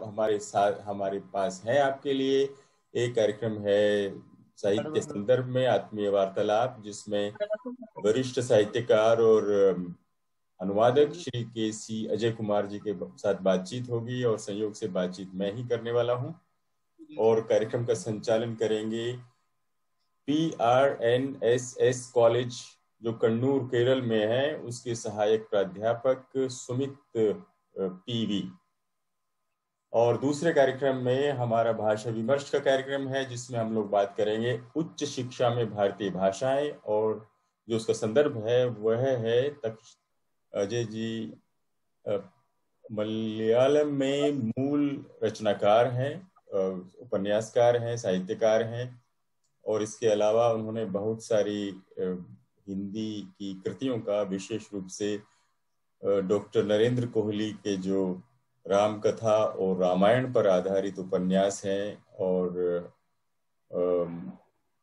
हमारे पास है आपके लिए। एक कार्यक्रम है साहित्य संदर्भ में आत्मीय वार्तालाप, जिसमें वरिष्ठ साहित्यकार और अनुवादक श्री के.सी. अजय कुमार जी के साथ बातचीत होगी और संयोग से बातचीत मैं ही करने वाला हूं। और कार्यक्रम का संचालन करेंगे PRNSS कॉलेज जो कन्नूर केरल में है, उसके सहायक प्राध्यापक सुमित PV। और दूसरे कार्यक्रम में हमारा भाषा विमर्श का कार्यक्रम है, जिसमें हम लोग बात करेंगे उच्च शिक्षा में भारतीय भाषाएं, और जो उसका संदर्भ है वह है अजय जी मलयालम में मूल रचनाकार हैं, उपन्यासकार हैं, साहित्यकार हैं, और इसके अलावा उन्होंने बहुत सारी हिंदी की कृतियों का, विशेष रूप से डॉक्टर नरेंद्र कोहली के जो राम कथा और रामायण पर आधारित उपन्यास हैं और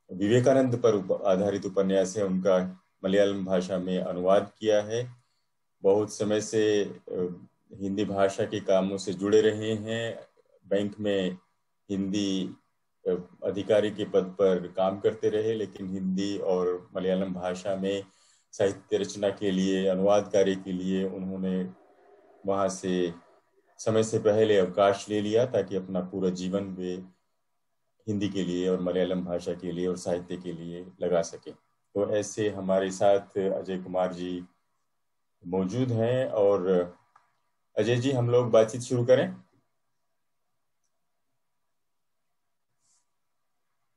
विवेकानंद पर आधारित उपन्यास है, उनका मलयालम भाषा में अनुवाद किया है। बहुत समय से हिंदी भाषा के कामों से जुड़े रहे हैं, बैंक में हिंदी अधिकारी के पद पर काम करते रहे, लेकिन हिंदी और मलयालम भाषा में साहित्य रचना के लिए, अनुवाद कार्य के लिए उन्होंने वहाँ से समय से पहले अवकाश ले लिया, ताकि अपना पूरा जीवन वे हिंदी के लिए और मलयालम भाषा के लिए और साहित्य के लिए लगा सके। तो ऐसे हमारे साथ अजय कुमार जी मौजूद हैं। और अजय जी, हम लोग बातचीत शुरू करें।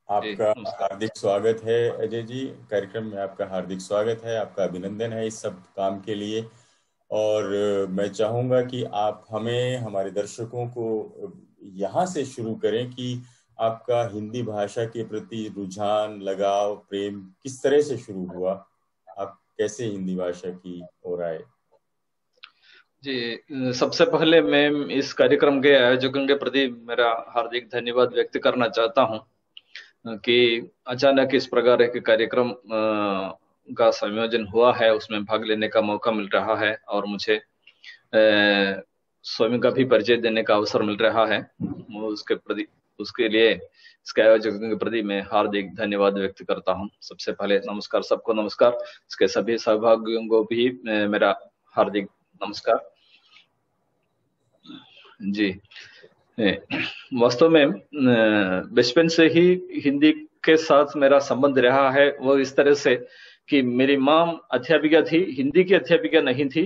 आपका हार्दिक स्वागत है अजय जी, कार्यक्रम में आपका हार्दिक स्वागत है, आपका अभिनंदन है इस सब काम के लिए। और मैं चाहूंगा कि आप हमें, हमारे दर्शकों को यहाँ से शुरू करें कि आपका हिंदी भाषा के प्रति रुझान, लगाव, प्रेम किस तरह से शुरू हुआ, आप कैसे हिंदी भाषा की ओर आए? जी, सबसे पहले मैं इस कार्यक्रम के आयोजकों के प्रति मेरा हार्दिक धन्यवाद व्यक्त करना चाहता हूं कि अचानक इस प्रकार के कार्यक्रम का संयोजन हुआ है, उसमें भाग लेने का मौका मिल रहा है और मुझे स्वयं का भी परिचय देने का अवसर मिल रहा है। उसके लिए इसके आयोजकों के प्रति मैं हार्दिक धन्यवाद व्यक्त करता हूं। सबसे पहले नमस्कार, सबको नमस्कार। इसके सभी सहभागियों को भी मेरा हार्दिक नमस्कार। जी, वास्तव में बचपन से ही हिंदी के साथ मेरा संबंध रहा है। वो इस तरह से कि मेरी माँ अध्यापिका थी, हिंदी की अध्यापिका नहीं थी,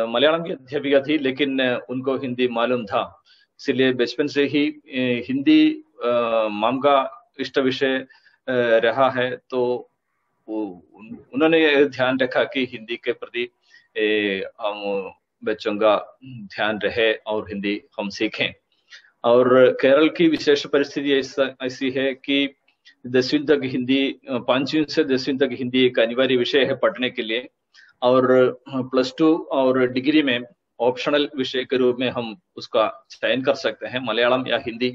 मलयालम की अध्यापिका थी, लेकिन उनको हिंदी मालूम था, इसलिए बचपन से ही हिंदी माँ का इष्ट विषय रहा है। तो उन्होंने ध्यान रखा कि हिंदी के प्रति हम बच्चों का ध्यान रहे और हिंदी हम सीखें। और केरल की विशेष परिस्थिति ऐसी है कि 10वीं तक हिंदी, 5वीं से 10वीं तक हिंदी एक अनिवार्य विषय है पढ़ने के लिए, और +2 और डिग्री में ऑप्शनल विषय के रूप में हम उसका चयन कर सकते हैं, मलयालम या हिंदी।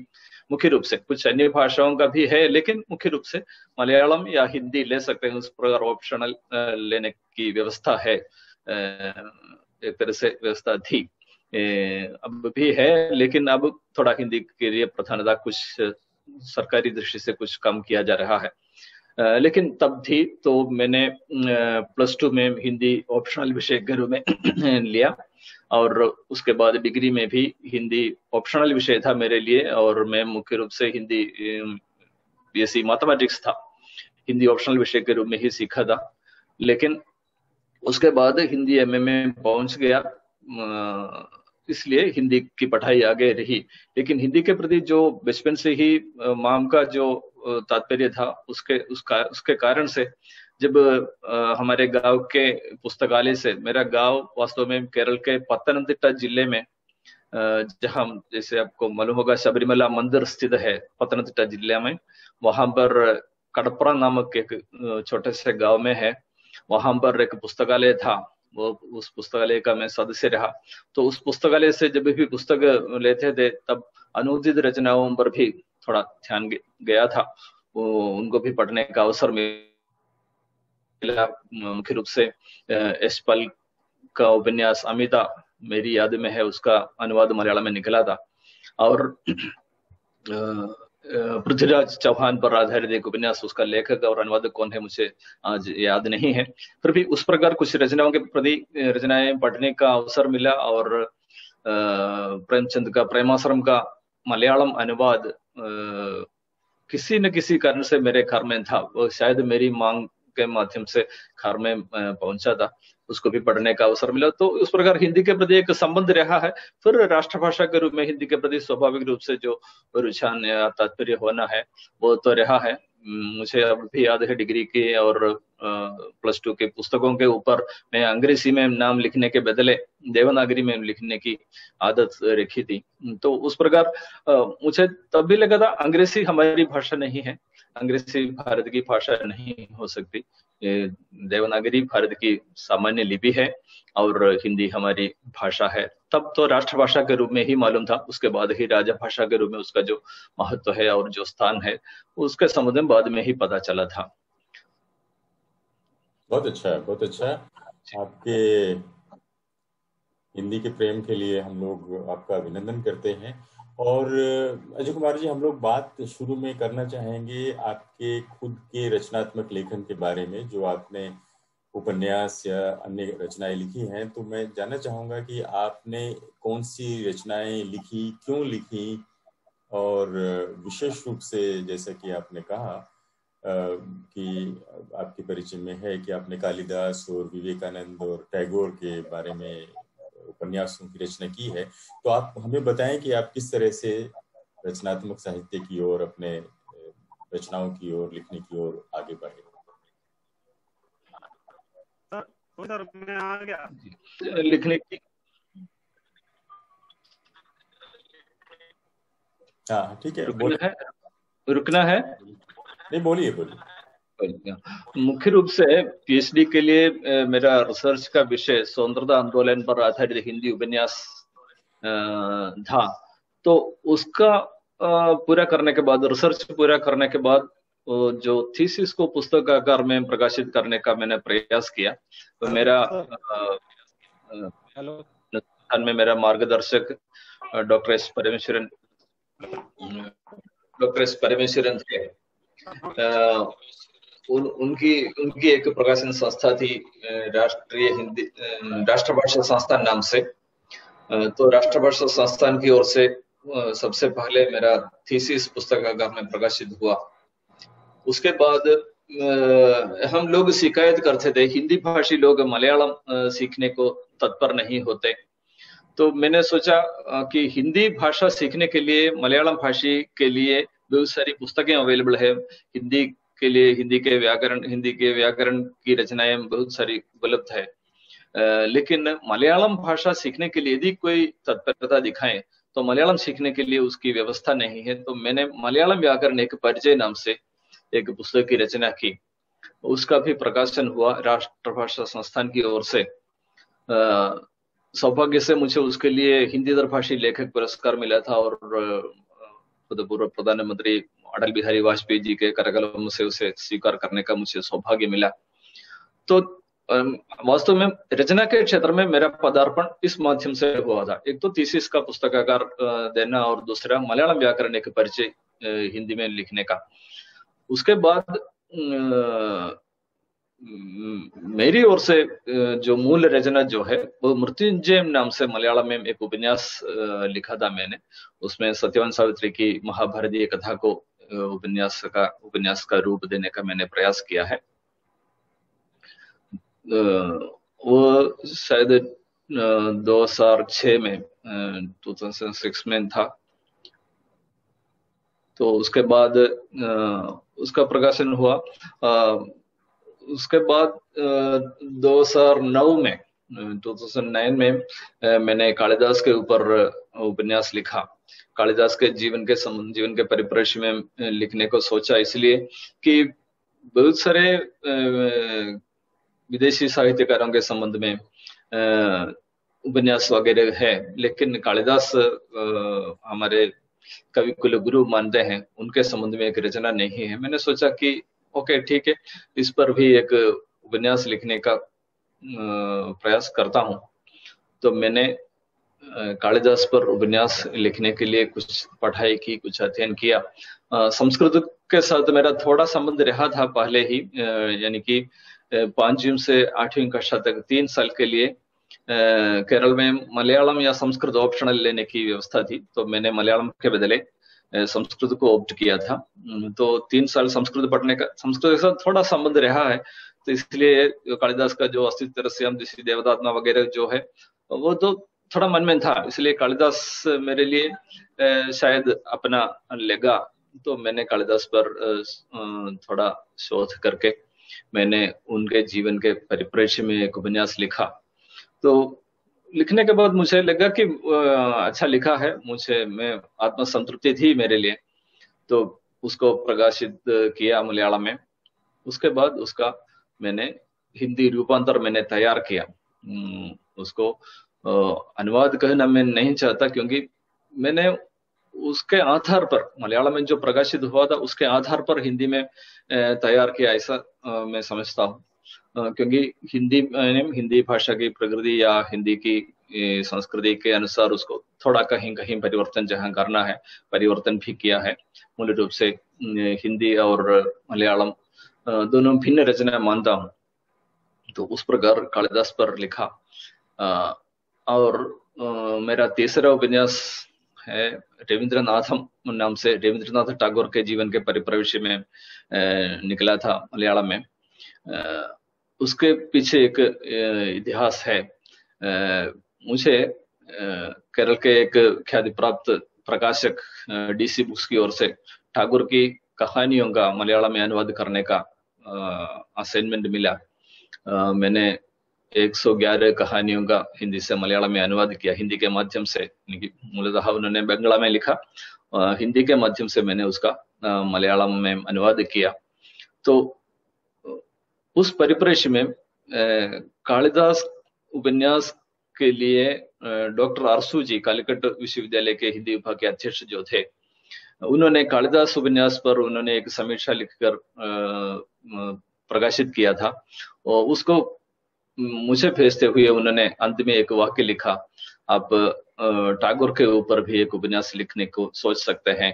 मुख्य रूप से कुछ अन्य भाषाओं का भी है, लेकिन मुख्य रूप से मलयालम या हिंदी ले सकते हैं। उस प्रकार ऑप्शनल लेने की व्यवस्था है, एक तरह से व्यवस्था थी, अब भी है, लेकिन अब थोड़ा हिंदी के लिए प्रधानता कुछ सरकारी दृष्टि से कुछ कम किया जा रहा है, लेकिन तब थी। तो मैंने +2 में हिंदी ऑप्शनल विषय के रूप में लिया, और उसके बाद डिग्री में भी हिंदी ऑप्शनल विषय था मेरे लिए, और मैं मुख्य रूप से हिंदी BSc मैथमेटिक्स था, हिंदी ऑप्शनल विषय के रूप में ही सीखा था। लेकिन उसके बाद हिंदी MA में पहुंच गया, इसलिए हिंदी की पढ़ाई आगे रही। लेकिन हिंदी के प्रति जो बचपन से ही माँ का जो तात्पर्य था, उसके कारण से जब हमारे गांव के पुस्तकालय से, मेरा गांव वास्तव में केरल के पत्तनमथिट्टा जिले में, जहां जैसे आपको मालूम होगा शबरीमला मंदिर स्थित है पत्तनमथिट्टा जिले में, वहां पर कडप्रा नामक एक छोटे से गांव में है, वहां पर एक पुस्तकालय था। वो उस पुस्तकालय का मैं सदस्य रहा। तो उस पुस्तकालय से जब भी पुस्तक लेते थे, तब अनुदित रचनाओं पर भी थोड़ा ध्यान गया था, उनको भी पढ़ने का अवसर मिला। मुख्य रूप से S पल का उपन्यास अमिता मेरी याद में है, उसका अनुवाद मलयालम में निकला था। और पृथ्वीराज चौहान पर आधारित एक उपन्यास, उसका लेखक और अनुवादक कौन है मुझे आज याद नहीं है, फिर भी उस प्रकार कुछ रचनाओं के प्रति रचनाएं पढ़ने का अवसर मिला। और प्रेमचंद का प्रेमाश्रम का मलयालम अनुवाद किसी न किसी कारण से मेरे घर में था, वो शायद मेरी मांग के माध्यम से घर में पहुंचा था, उसको भी पढ़ने का अवसर मिला। तो उस प्रकार हिंदी के प्रति एक संबंध रहा है। फिर राष्ट्रभाषा के रूप में हिंदी के प्रति स्वाभाविक रूप से जो रुझान या तात्पर्य होना है वो तो रहा है। मुझे अब भी याद है डिग्री के और +2 के पुस्तकों के ऊपर मैं अंग्रेजी में नाम लिखने के बदले देवनागरी में लिखने की आदत रखी थी। तो उस प्रकार मुझे तब भी लगा था अंग्रेजी हमारी भाषा नहीं है, अंग्रेजी भारत की भाषा नहीं हो सकती, देवनागरी भारत की सामान्य लिपि है और हिंदी हमारी भाषा है। तब तो राष्ट्रभाषा के रूप में ही मालूम था, उसके बाद ही राजभाषा के रूप में उसका जो महत्व है और जो स्थान है उसके संबंध में बाद में ही पता चला था। बहुत अच्छा है, बहुत अच्छा। आपके हिंदी के प्रेम के लिए हम लोग आपका अभिनंदन करते हैं। और अजय कुमार जी, हम लोग बात शुरू में करना चाहेंगे आपके खुद के रचनात्मक लेखन के बारे में, जो आपने उपन्यास या अन्य रचनाएं लिखी हैं। तो मैं जानना चाहूंगा कि आपने कौन सी रचनाएं लिखी, क्यों लिखी, और विशेष रूप से जैसा कि आपने कहा कि आपके परिचय में है कि आपने कालिदास और विवेकानंद और टैगोर के बारे में उपन्यासों की रचना की है। तो आप हमें बताएं कि आप किस तरह से रचनात्मक साहित्य की ओर, अपने रचनाओं की ओर, लिखने की ओर आगे बढ़े। सर मैं आ गया लिखने की। हाँ ठीक है, रुकना है नहीं, बोलिए बोलिए। मुख्य रूप से पीएचडी के लिए मेरा रिसर्च का विषय स्वतंत्रता आंदोलन पर आधारित हिंदी उपन्यास था। तो उसका पूरा करने के बाद, रिसर्च पूरा करने के बाद जो थीसिस को पुस्तक आकार में प्रकाशित करने का मैंने प्रयास किया। तो मेरा में मेरा मार्गदर्शक डॉक्टर एस परमेश्वरन थे। उनकी एक प्रकाशन संस्था थी, राष्ट्रीय हिंदी राष्ट्रभाषा संस्थान नाम से। तो राष्ट्रभाषा संस्थान की ओर से सबसे पहले मेरा थीसिस पुस्तकागार में प्रकाशित हुआ। उसके बाद हम लोग शिकायत करते थे, हिंदी भाषी लोग मलयालम सीखने को तत्पर नहीं होते। तो मैंने सोचा कि हिंदी भाषा सीखने के लिए मलयालम भाषी के लिए बहुत सारी पुस्तकें अवेलेबल है, हिंदी के लिए हिंदी के व्याकरण की रचनाएं बहुत सारी उपलब्ध है। लेकिन मलयालम भाषा सीखने के लिए यदि कोई तत्परता दिखाएं तो मलयालम सीखने के लिए उसकी व्यवस्था नहीं है। तो मैंने मलयालम व्याकरण एक परिचय नाम से एक पुस्तक की रचना की, उसका भी प्रकाशन हुआ राष्ट्रभाषा संस्थान की ओर से। सौभाग्य से मुझे उसके लिए हिंदी दरभाषी लेखक पुरस्कार मिला था और पूर्व प्रधानमंत्री अटल बिहारी वाजपेयी जी के करकलम से उसे स्वीकार करने का मुझे सौभाग्य मिला। तो वास्तव में रचना के क्षेत्र में मेरा पदार्पण इस माध्यम से हुआ था। एक तो थीसिस का पुस्तकाकार देना और दूसरा मलयालम व्याकरण एक परिचय हिंदी में लिखने का। उसके बाद मेरी ओर से जो मूल रचना जो है वो मृत्युंजय नाम से मलयालम में एक उपन्यास लिखा था मैंने। उसमें सत्यवान सावित्री की महाभारतीय कथा को उपन्यास का रूप देने का मैंने प्रयास किया है। वो शायद 2006 में 2006 में था। तो उसके बाद उसका प्रकाशन हुआ। उसके बाद 2009 में मैंने कालिदास के ऊपर उपन्यास लिखा। कालिदास के जीवन के परिप्रेक्ष्य में लिखने को सोचा, इसलिए कि बहुत सारे विदेशी साहित्यकारों के संबंध में उपन्यास वगैरह है, लेकिन कालिदास हमारे कवि कुलगुरु मानते हैं, उनके संबंध में एक रचना नहीं है। मैंने सोचा कि ओके ठीक है, इस पर भी एक उपन्यास लिखने का प्रयास करता हूं। तो मैंने कालिदास पर उपन्यास लिखने के लिए कुछ पढ़ाई की, कुछ अध्ययन किया। संस्कृत के साथ मेरा थोड़ा संबंध रहा था पहले ही, यानी कि 5वीं से 8वीं कक्षा तक 3 साल के लिए केरल में मलयालम या संस्कृत ऑप्शनल लेने की व्यवस्था थी, तो मैंने मलयालम के बदले संस्कृत को ऑप्ट किया था। तो 3 साल संस्कृत पढ़ने का, संस्कृत के साथ थोड़ा संबंध रहा है, तो इसलिए कालिदास का जो अस्तित्व रस्यम जैसी देवदात्मा वगैरह जो है वो तो थोड़ा मन में था, इसलिए कालिदास मेरे लिए शायद अपना लगा। तो मैंने कालिदास पर थोड़ा शोध करके मैंने उनके जीवन के परिप्रेक्ष्य में एक उपन्यास लिखा। तो लिखने के बाद मुझे लगा कि अच्छा लिखा है, मैं आत्मसंतृप्ति थी मेरे लिए, तो उसको प्रकाशित किया मलयालम में। उसके बाद उसका मैंने हिंदी रूपांतर मैंने तैयार किया। उसको अनुवाद कहना मैं नहीं चाहता, क्योंकि मैंने उसके आधार पर, मलयालम में जो प्रकाशित हुआ था उसके आधार पर हिंदी में तैयार किया, ऐसा मैं समझता हूँ। क्योंकि हिंदी भाषा की प्रकृति या हिंदी की संस्कृति के अनुसार उसको थोड़ा कहीं कहीं परिवर्तन जहां करना है, परिवर्तन भी किया है। मूल रूप से हिंदी और मलयालम दोनों भिन्न रचना मानता हूँ, तो उस प्रकार कालिदास पर लिखा। और मेरा तीसरा उपन्यास है रविंद्रनाथम नाम से, रविंद्रनाथ टैगोर के जीवन के परिप्रेक्ष्य में निकला था मलयालम में। उसके पीछे एक इतिहास है। मुझे केरल के एक ख्याति प्राप्त प्रकाशक DC बुक्स की ओर से टैगोर की कहानियों का मलयालम में अनुवाद करने का असाइनमेंट मिला। मैंने 111 कहानियों का हिंदी से मलयालम में अनुवाद किया, हिंदी के माध्यम से। मूलतः उन्होंने बंगला में लिखा, हिंदी के माध्यम से मैंने उसका मलयालम में अनुवाद किया। तो उस परिप्रेक्ष्य में कालिदास उपन्यास के लिए डॉक्टर आरसू जी, कालीकट विश्वविद्यालय के हिंदी विभाग के अध्यक्ष जो थे, उन्होंने कालिदास उपन्यास पर उन्होंने एक समीक्षा लिखकर प्रकाशित किया था, और उसको मुझे भेजते हुए उन्होंने अंत में एक वाक्य लिखा, आप टैगोर के ऊपर भी एक उपन्यास लिखने को सोच सकते हैं,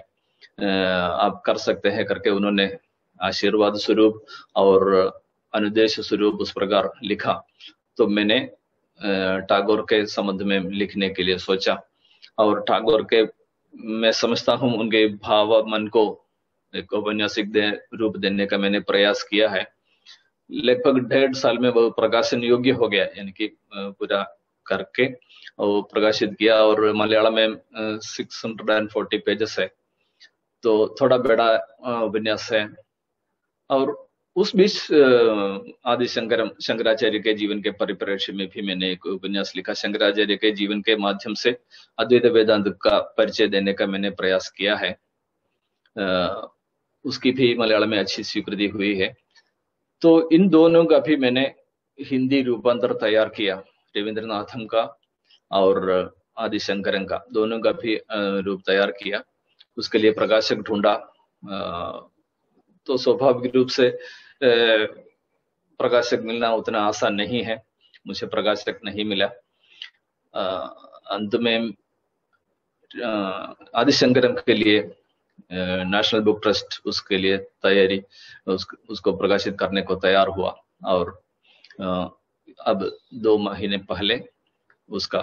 आप कर सकते हैं करके उन्होंने आशीर्वाद स्वरूप और अनुदेश स्वरूप उस प्रकार लिखा। तो मैंने टैगोर के संबंध में लिखने के लिए सोचा, और टैगोर के, मैं समझता हूँ उनके भाव मन को एक औपन्यासिक रूप देने का मैंने प्रयास किया है। लगभग 1.5 साल में वो प्रकाशन योग्य हो गया, यानी कि पूरा करके और प्रकाशित किया, और मलयालम में 640 पेजेस है, तो थोड़ा बड़ा उपन्यास है। और उस बीच आदि शंकराचार्य के जीवन के परिप्रेक्ष्य में भी मैंने एक उपन्यास लिखा। शंकराचार्य के जीवन के माध्यम से अद्वैत वेदांत का परिचय देने का मैंने प्रयास किया है। उसकी भी मलयालम में अच्छी स्वीकृति हुई है। तो इन दोनों का भी मैंने हिंदी रूपांतर तैयार किया, रविंद्रनाथम का और आदि शंकरन का, दोनों का भी रूप तैयार किया। उसके लिए प्रकाशक ढूंढा, तो स्वाभाविक रूप से प्रकाशक मिलना उतना आसान नहीं है, मुझे प्रकाशक नहीं मिला। अंत में आदि शंकरन के लिए नेशनल बुक ट्रस्ट उसके लिए तैयारी, उसको प्रकाशित करने को तैयार हुआ, और अब 2 महीने पहले उसका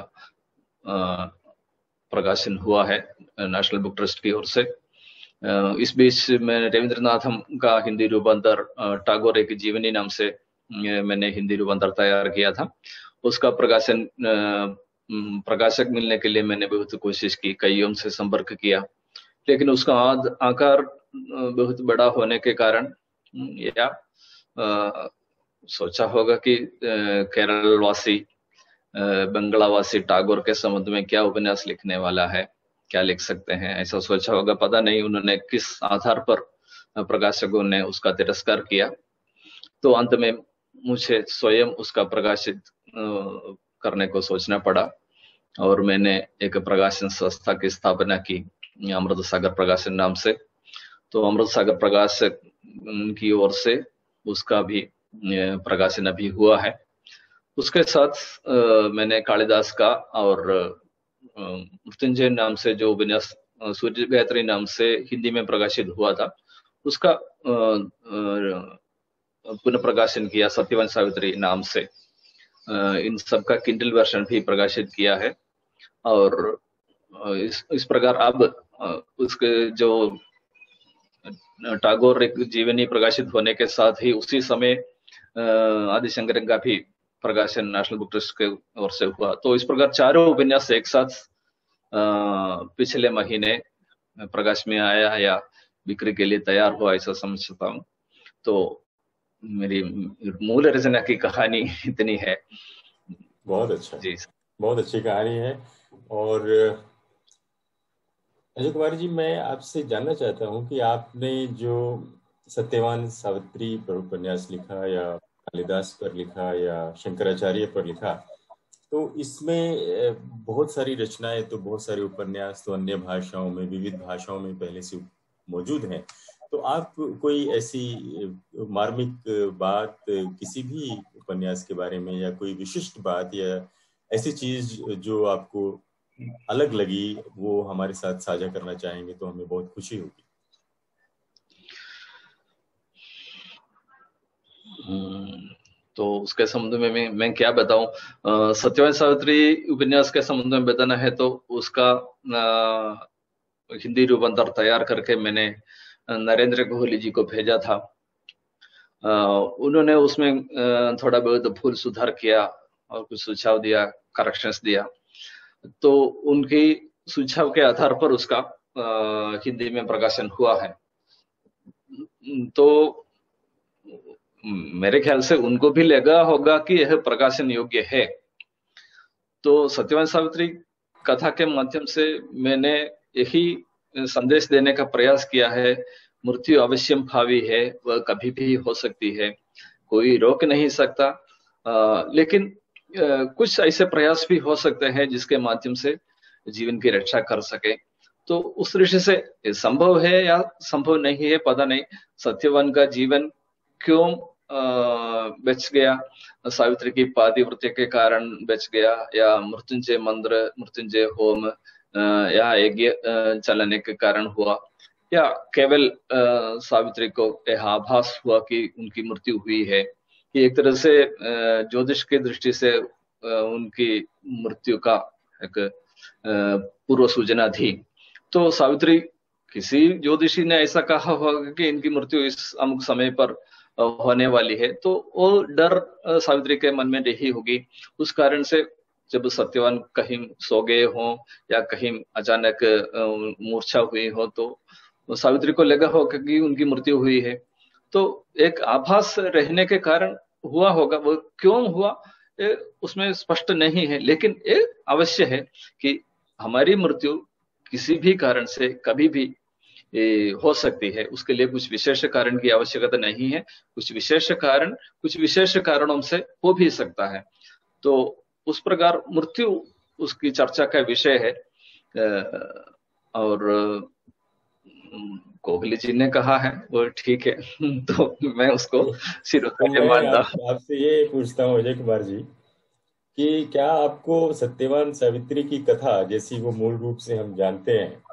प्रकाशन हुआ है नेशनल बुक ट्रस्ट की ओर से। इस बीच मैं रविंद्रनाथम का हिंदी रूपांतर टैगोर एक जीवनी नाम से मैंने हिंदी रूपांतर तैयार किया था। उसका प्रकाशन, प्रकाशक मिलने के लिए मैंने बहुत कोशिश की, कईयों से संपर्क किया, लेकिन उसका आकार बहुत बड़ा होने के कारण, या सोचा होगा कि केरल वासी, बंगलावासी टैगोर के संबंध में क्या उपन्यास लिखने वाला है, क्या लिख सकते हैं, ऐसा सोचा होगा। पता नहीं उन्होंने किस आधार पर प्रकाशकों ने उसका तिरस्कार किया। तो अंत में मुझे स्वयं उसका प्रकाशित करने को सोचना पड़ा, और मैंने एक प्रकाशन संस्था की स्थापना की, अमृत सागर प्रकाशन नाम से। तो अमृत सागर प्रकाशक की ओर से उसका भी प्रकाशन अभी हुआ है। उसके साथ मैंने कालिदास का और मृत्युंजय नाम से जो उपन्यास सूर्य गायत्री नाम से हिंदी में प्रकाशित हुआ था, उसका पुनः प्रकाशन किया सत्यवान सावित्री नाम से। इन सब का किंडल वर्जन भी प्रकाशित किया है। और इस प्रकार अब उसके जो टैगोर एक जीवनी प्रकाशित होने के साथ ही उसी समय आदिशंकर का भी प्रकाशन नेशनल बुक ट्रस्ट के ओर से हुआ। तो इस प्रकार चारों उपन्यास एक साथ पिछले महीने प्रकाश में आया या बिक्री के लिए तैयार हुआ, ऐसा समझता हूँ। तो मेरी मूल रचना की कहानी इतनी है। बहुत अच्छा जी, बहुत अच्छी कहानी है। और अजय कुमार जी, मैं आपसे जानना चाहता हूँ कि आपने जो सत्यवान सावित्री पर उपन्यास लिखा या कालिदास पर लिखा या शंकराचार्य पर लिखा, तो इसमें बहुत सारी रचनाएं, तो बहुत सारे उपन्यास तो अन्य भाषाओं में, विविध भाषाओं में पहले से मौजूद हैं। तो आप कोई ऐसी मार्मिक बात किसी भी उपन्यास के बारे में, या कोई विशिष्ट बात या ऐसी चीज जो आपको अलग लगी, वो हमारे साथ साझा करना चाहेंगे तो हमें बहुत खुशी होगी। तो उसके संबंध में मैं क्या बताऊं। सत्यवान सावित्री उपन्यास के संबंध में बताना है तो उसका हिंदी रूपांतर तैयार करके मैंने नरेंद्र कोहली जी को भेजा था। उन्होंने उसमें थोड़ा बहुत भूल सुधार किया और कुछ सुझाव दिया, करेक्शंस दिया। तो उनकी सुझाव के आधार पर उसका हिंदी में प्रकाशन हुआ है। तो मेरे ख्याल से उनको भी लगा होगा कि यह प्रकाशन योग्य है। तो सत्यवान सावित्री कथा के माध्यम से मैंने यही संदेश देने का प्रयास किया है, मृत्यु अवश्यम भावी है, वह कभी भी हो सकती है, कोई रोक नहीं सकता। लेकिन कुछ ऐसे प्रयास भी हो सकते हैं जिसके माध्यम से जीवन की रक्षा कर सके। तो उस दृष्टि से संभव है या संभव नहीं है पता नहीं, सत्यवान का जीवन क्यों बच गया, सावित्री की पातिव्रत्य के कारण बच गया, या मृत्युंजय मंत्र, मृत्युंजय होम या यज्ञ चलाने के कारण हुआ, या केवल सावित्री को यह आभास हुआ कि उनकी मृत्यु हुई है, कि एक तरह से ज्योतिष की दृष्टि से उनकी मृत्यु का एक पूर्व सूचना थी। तो सावित्री, किसी ज्योतिषी ने ऐसा कहा होगा कि इनकी मृत्यु इस अमुक समय पर होने वाली है, तो वो डर सावित्री के मन में रही होगी। उस कारण से जब सत्यवान कहीं सो गए हों या कहीं अचानक मूर्छा हुई हो, तो सावित्री को लगा होगा कि उनकी मृत्यु हुई है। तो एक आभास रहने के कारण हुआ होगा। वो क्यों हुआ उसमें स्पष्ट नहीं है, लेकिन ये अवश्य है कि हमारी मृत्यु किसी भी कारण से कभी भी हो सकती है। उसके लिए कुछ विशेष कारण की आवश्यकता नहीं है, कुछ विशेष कारणों से हो भी सकता है। तो उस प्रकार मृत्यु उसकी चर्चा का विषय है। और कोहली जी ने कहा है वो ठीक है, तो मैं उसको सिरोधार्य मानता हूँ। आपसे ये पूछता हूँ अजय कुमार जी कि क्या आपको सत्यवान सावित्री की कथा, जैसी वो मूल रूप से हम जानते हैं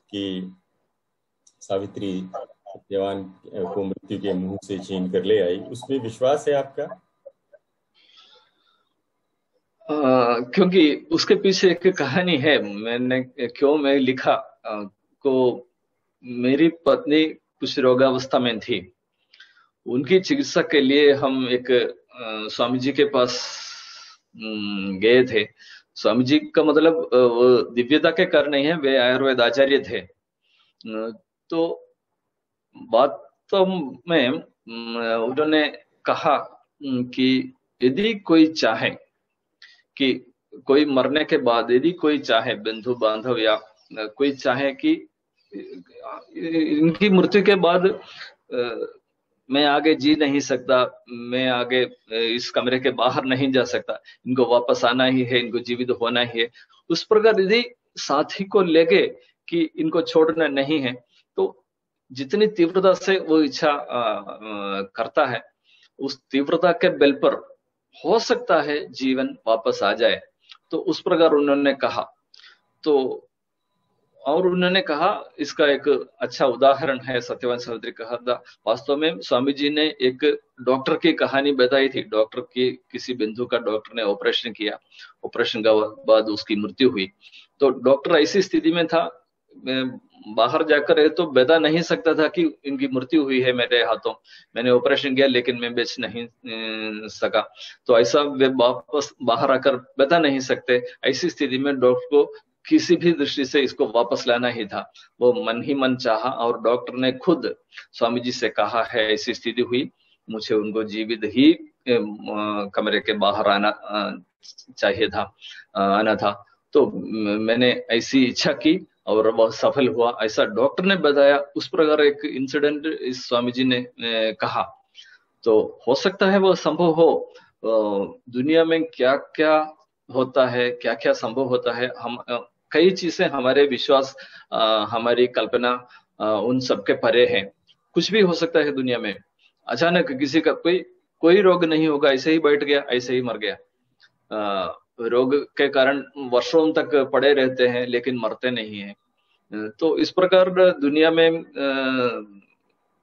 कि सावित्री सत्यवान को मृत्यु के मुंह से छीन कर ले आई, उसमें विश्वास है आपका? क्योंकि उसके पीछे एक कहानी है। मैं लिखा को मेरी पत्नी कुछ रोगावस्था में थी, उनकी चिकित्सा के लिए हम एक स्वामी जी के पास गए थे। स्वामी जी का मतलब वो दिव्यता के कारण नहीं है, वे आयुर्वेद आचार्य थे। तो वास्तव में उन्होंने कहा कि यदि कोई चाहे कि कोई मरने के बाद, यदि कोई चाहे, बंधु बांधव या कोई चाहे कि इनकी मृत्यु के बाद मैं आगे जी नहीं सकता, मैं आगे इस कमरे के बाहर नहीं जा सकता, इनको वापस आना ही है, इनको जीवित होना ही है, उस प्रकार यदि साथी को लेके कि इनको छोड़ना नहीं है, तो जितनी तीव्रता से वो इच्छा करता है, उस तीव्रता के बल पर हो सकता है जीवन वापस आ जाए। तो उस प्रकार उन्होंने कहा। तो और उन्होंने कहा, इसका एक अच्छा उदाहरण है सत्यवान सावित्री कहा था। वास्तव में स्वामी जी ने एक डॉक्टर की कहानी बताई थी। डॉक्टर की किसी बिंदु का डॉक्टर ने ऑपरेशन किया, ऑपरेशन के बाद उसकी मृत्यु हुई। तो डॉक्टर ऐसी स्थिति में था, बाहर जाकर ये तो बता नहीं सकता था कि इनकी मृत्यु हुई है मेरे हाथों, मैंने ऑपरेशन किया लेकिन मैं बेच नहीं सका। तो ऐसा वे वापस बाहर आकर बता नहीं सकते। ऐसी स्थिति में डॉक्टर को किसी भी दृष्टि से इसको वापस लाना ही था। वो मन ही मन चाहा और डॉक्टर ने खुद स्वामी जी से कहा है, ऐसी स्थिति हुई, मुझे उनको जीवित ही कमरे के बाहर आना चाहिए था, आना था। तो मैंने ऐसी इच्छा की और वह सफल हुआ, ऐसा डॉक्टर ने बताया। उस प्रकार एक इंसिडेंट इस स्वामी जी ने कहा। तो हो सकता है वो संभव हो। दुनिया में क्या क्या होता है, क्या क्या संभव होता है, हम कई चीजें हमारे विश्वास, हमारी कल्पना, उन सबके परे हैं। कुछ भी हो सकता है दुनिया में। अचानक किसी का कोई रोग नहीं होगा, ऐसे ही बैठ गया, ऐसे ही मर गया। रोग के कारण वर्षों तक पड़े रहते हैं लेकिन मरते नहीं हैं। तो इस प्रकार दुनिया में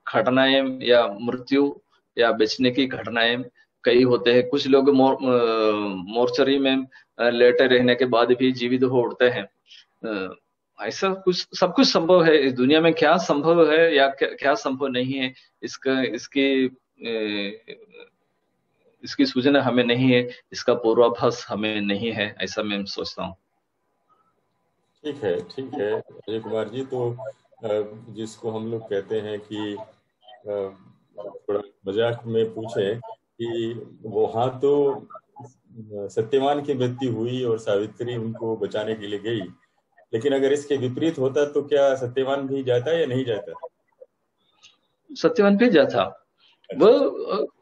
घटनाएं या मृत्यु या बेचने की घटनाएं कई होते हैं। कुछ लोग मोर्चरी में लेटे रहने के बाद भी जीवित हो उठते हैं। ऐसा कुछ, सब कुछ संभव है इस दुनिया में। क्या संभव है या क्या संभव नहीं है, इसकी सूचना हमें नहीं है, इसका पूर्वाभास हमें नहीं है, ऐसा मैं सोचता हूँ। ठीक है, ठीक है अजय कुमार जी। तो जिसको हम लोग कहते हैं कि थोड़ा मजाक में पूछे कि वहां तो सत्यवान की मृत्यु हुई और सावित्री उनको बचाने के लिए गई, लेकिन अगर इसके विपरीत होता तो क्या सत्यवान भी जाता या नहीं जाता? सत्यवान भी जाता। वो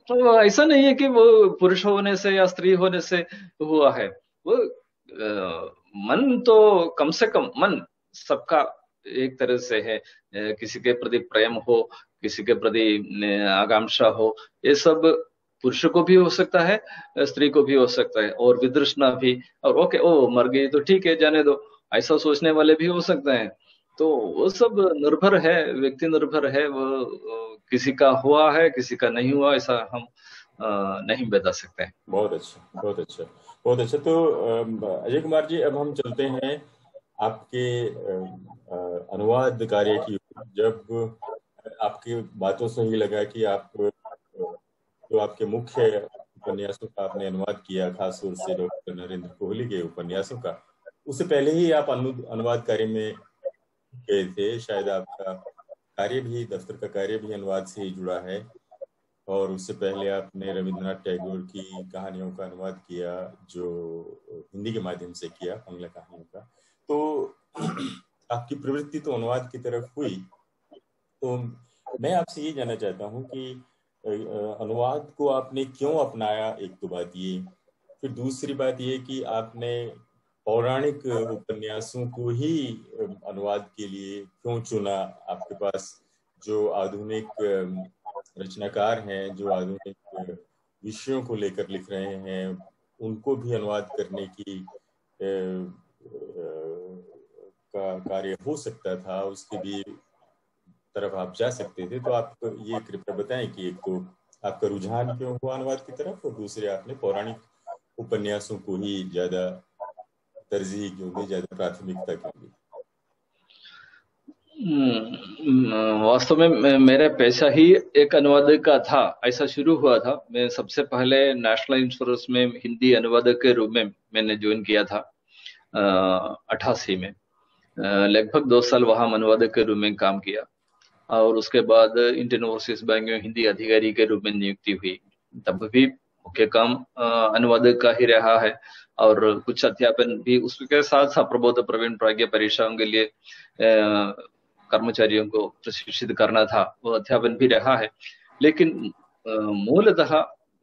तो ऐसा नहीं है कि वो पुरुष होने से या स्त्री होने से हुआ है। वो मन तो कम से कम मन सबका एक तरह से है। किसी के प्रति प्रेम हो, किसी के प्रति आकांक्षा हो, ये सब पुरुष को भी हो सकता है, स्त्री को भी हो सकता है, और वितृष्णा भी। और ओके, ओ मर गई तो ठीक है, जाने दो, ऐसा सोचने वाले भी हो सकते हैं। तो वो सब निर्भर है, व्यक्ति निर्भर है। वो किसी का हुआ है, किसी का नहीं हुआ, ऐसा हम नहीं बता सकते हैं। बहुत अच्छा, बहुत अच्छा, बहुत अच्छा। तो अजय कुमार जी, अब हम चलते हैं आपके अनुवाद कार्य की। जब आपकी बातों से ही लगा कि आप जो आपके मुख्य उपन्यासों का आपने अनुवाद किया, खास तौर से डॉक्टर नरेंद्र कोहली के उपन्यासों का, उससे पहले ही आप अनुवाद कार्य में गए थे। शायद आपका कार्य भी, दफ्तर का कार्य भी अनुवाद से ही जुड़ा है। और उससे पहले आपने रविंद्रनाथ टैगोर की कहानियों का अनुवाद किया, जो हिंदी के माध्यम से किया, बांग्ला कहानियों का। तो आपकी प्रवृत्ति तो अनुवाद की तरफ हुई। तो मैं आपसे ये जानना चाहता हूँ कि अनुवाद को आपने क्यों अपनाया, एक तो बात ये। फिर दूसरी बात ये कि आपने पौराणिक उपन्यासों को ही अनुवाद के लिए क्यों चुना? आपके पास जो आधुनिक रचनाकार हैं, जो आधुनिक विषयों को लेकर लिख रहे हैं, उनको भी अनुवाद करने की का कार्य हो सकता था, उसके भी तरफ आप जा सकते थे। तो आप ये कृपया बताएं कि एक तो आपका रुझान क्यों हुआ अनुवाद की तरफ, और दूसरे आपने पौराणिक उपन्यासों को ही ज्यादा तरजीह क्यों दी, ज्यादा प्राथमिकता क्यों दी? वास्तव में मेरा पेशा ही एक अनुवादक का था। ऐसा शुरू हुआ था। मैं सबसे पहले नेशनल इंश्योरेंस में हिंदी अनुवादक के रूप में मैंने ज्वाइन किया था 88 में। लगभग 2 साल वहां अनुवादक के रूप में काम किया, और उसके बाद इंडियन ओवरसीज बैंक में हिंदी अधिकारी के रूप में नियुक्ति हुई। तब भी मुख्य काम अनुवादक का ही रहा है, और कुछ अध्यापन भी उसके साथ साथ प्रबोध प्रवीण प्राज्ञ परीक्षाओं के लिए कर्मचारियों को प्रशिक्षित करना था, वो अध्यापन भी रहा है। लेकिन मूलतः